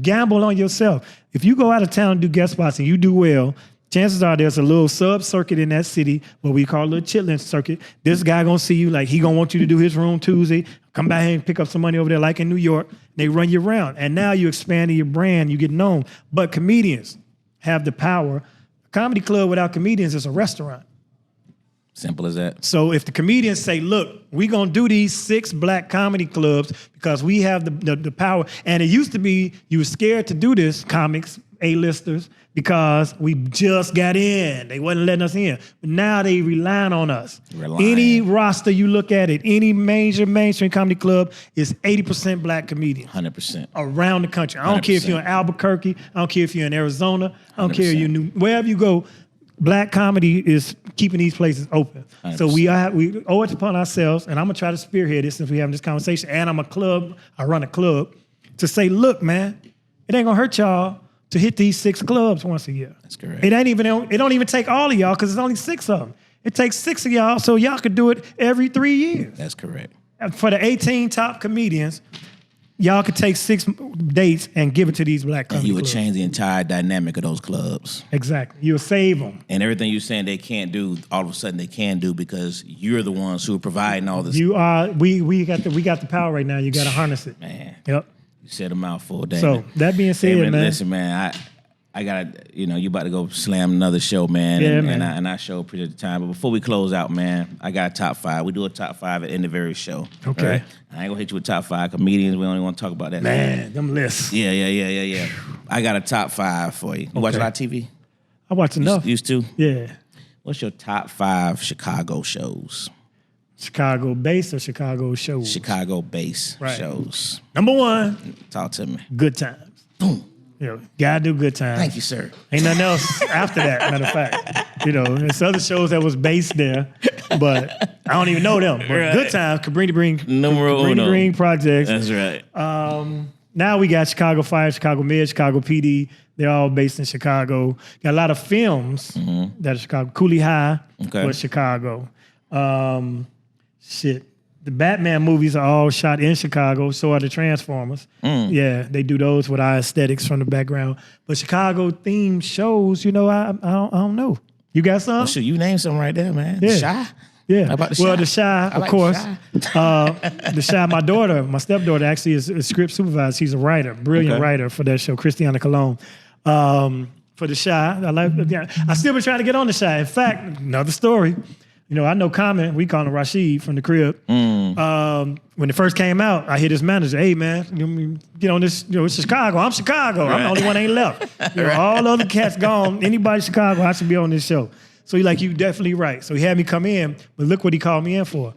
Gamble on yourself. If you go out of town and do guest spots and you do well, chances are there's a little sub-circuit in that city, what we call a little chitlin circuit. This guy gonna see you like he gonna want you to do his room Tuesday, come back here and pick up some money over there like in New York. They run you around. And now you expanding your brand, you get known. But comedians have the power. A comedy club without comedians is a restaurant. Simple as that. So if the comedians say, look, we're going to do these 6 black comedy clubs because we have the power. And it used to be you were scared to do this, comics, A-listers, because we just got in. They wasn't letting us in. But now they relying on us. Any roster you look at it, any mainstream comedy club is 80% black comedians. 100%. Around the country. I don't 100%. Care if you're in Albuquerque. I don't care if you're in Arizona. I don't 100%. Care if you're in wherever you go. Black comedy is keeping these places open. 100%. So we owe it upon ourselves, and I'm going to try to spearhead this since we're having this conversation, and I run a club, to say, look, man, it ain't going to hurt y'all to hit these 6 clubs once a year. That's correct. It don't even take all of y'all because there's only 6 of them. It takes 6 of y'all, so y'all could do it every 3 years. That's correct. For the 18 top comedians, y'all could take 6 dates and give it to these black comedy You would clubs. change the entire dynamic of those clubs. Exactly. You'll save them. And everything you're saying they can't do, all of a sudden they can do because you're the ones who are providing all this. You are. We got the power right now. You got to harness it. Man, Yep. you said a mouthful, Damon. So that being said, Damon, man. listen, man, I gotta, you about to go slam another show, man. Yeah, and, man. And I show appreciate the time. But before we close out, man, I got a top 5. We do a top 5 at the end of every show. Okay. Right? I ain't gonna hit you with top 5 comedians. We don't even want to talk about that. Man, them lists. Yeah. I got a top 5 for you. You watch a lot of TV? I watch enough. Used to? Yeah. What's your top 5 Chicago shows? Chicago based or Chicago shows? Chicago based Right. shows. Number 1, Talk to me. Good Times. Boom. Gotta do Good Times. Thank you, sir. Ain't nothing else after that, matter of fact. There's other shows that was based there, but I don't even know them. But Right. Good Times, Cabrini Numero uno. Green Projects. That's right. Now we got Chicago Fire, Chicago Med, Chicago PD. They're all based in Chicago. Got a lot of films that are Chicago. Cooley High was Chicago. The Batman movies are all shot in Chicago. So are the Transformers. Yeah, they do those with our aesthetics from the background. But Chicago themed shows, I don't know. You got some? Shoot, you named something right there, man. Yeah. Shy? Yeah. How about the Well, Shy? the Shy, I of like course. Shy. The Shy, my stepdaughter actually is a script supervisor. She's a writer, brilliant writer for that show, Christiana Colon. For the Shy, I still been trying to get on the Shy. In fact, another story. I know Common, we call him Rashid from the crib. When it first came out, I hit his manager, hey man, get on this, it's Chicago. I'm Chicago. I'm the only one ain't left. All the other cats gone. Anybody Chicago, I should be on this show. So you definitely right. So he had me come in, but look what he called me in for.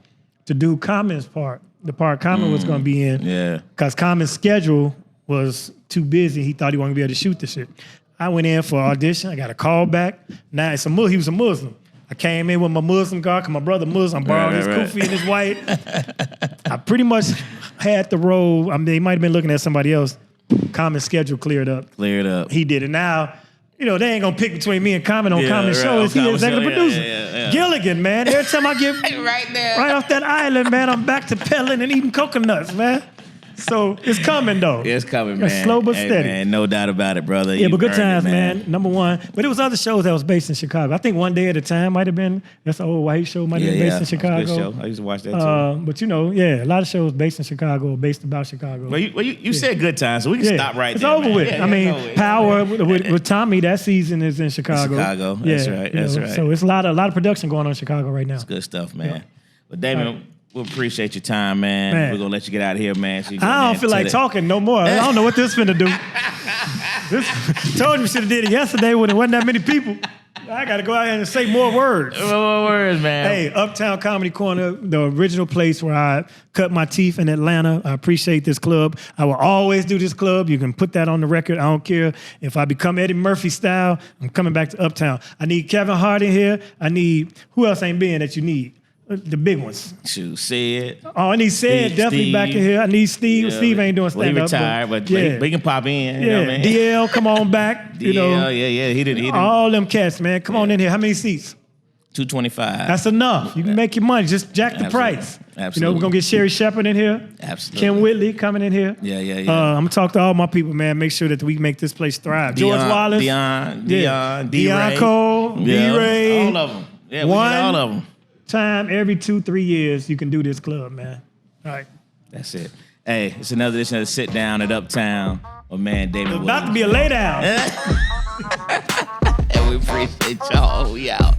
To do Common's part. The part Common was gonna be in. Yeah. Because Common's schedule was too busy. He thought he wasn't gonna be able to shoot the shit. I went in for audition. I got a call back. Now he was a Muslim. I came in with my Muslim guard, because my brother Muslim, borrowed his kufi and his white. I pretty much had the role. They might have been looking at somebody else. Common's schedule cleared up. He did it. Now, they ain't going to pick between me and Common on Common's show. Is he executive producer? Yeah. Gilligan, man. Every time I get right off that island, man, I'm back to peddling and eating coconuts, man. So it's coming, though. It's coming, man. It's slow but steady. Man, no doubt about it, brother. Yeah, You but Good earned Times, it, man. Number 1. But it was other shows that was based in Chicago. I think One Day at a Time might have been, that's an old white show, might have been based in Chicago. Good show. I used to watch that too. But a lot of shows based in Chicago, based about Chicago. Well, you said Good Times, so we can stop right it's there. Over man. with. Yeah, I mean, it's over with. Power with Tommy, that season is in Chicago. That's right. That's right. So it's a lot of production going on in Chicago right now. It's good stuff, man. But Damon, we appreciate your time, man. We're gonna let you get out of here, man. So I don't feel like talking no more. I don't know what this finna do. Told you we should have did it yesterday when there wasn't that many people. I got to go out here and say more words. More words, man. Hey, Uptown Comedy Corner, the original place where I cut my teeth in Atlanta. I appreciate this club. I will always do this club. You can put that on the record. I don't care if I become Eddie Murphy style. I'm coming back to Uptown. I need Kevin Hart in here. Who else ain't been that you need? The big ones. Shoot, Sid. Oh, I need Sid definitely back in here. I need Steve. Yeah, Steve ain't doing stand-up. He retired, but he can pop in. You know what I mean? DL, come on back. DL, yeah. He did. All them cats, man. Come on in here. How many seats? 225. That's enough. You can make your money. Just jack the price. Absolutely. We're going to get Sherry Shepherd in here. Absolutely. Kim Whitley coming in here. Yeah. I'm going to talk to all my people, man. Make sure that we make this place thrive. George Wallace. Deion Cole. D-Ray. All of them. Yeah, we get all of them. Time every 2-3 years you can do this club, man. All right. That's it. Hey, it's another edition of the Sit Down at Uptown with man Damon Williams. About to be a lay down. And we appreciate y'all. We out.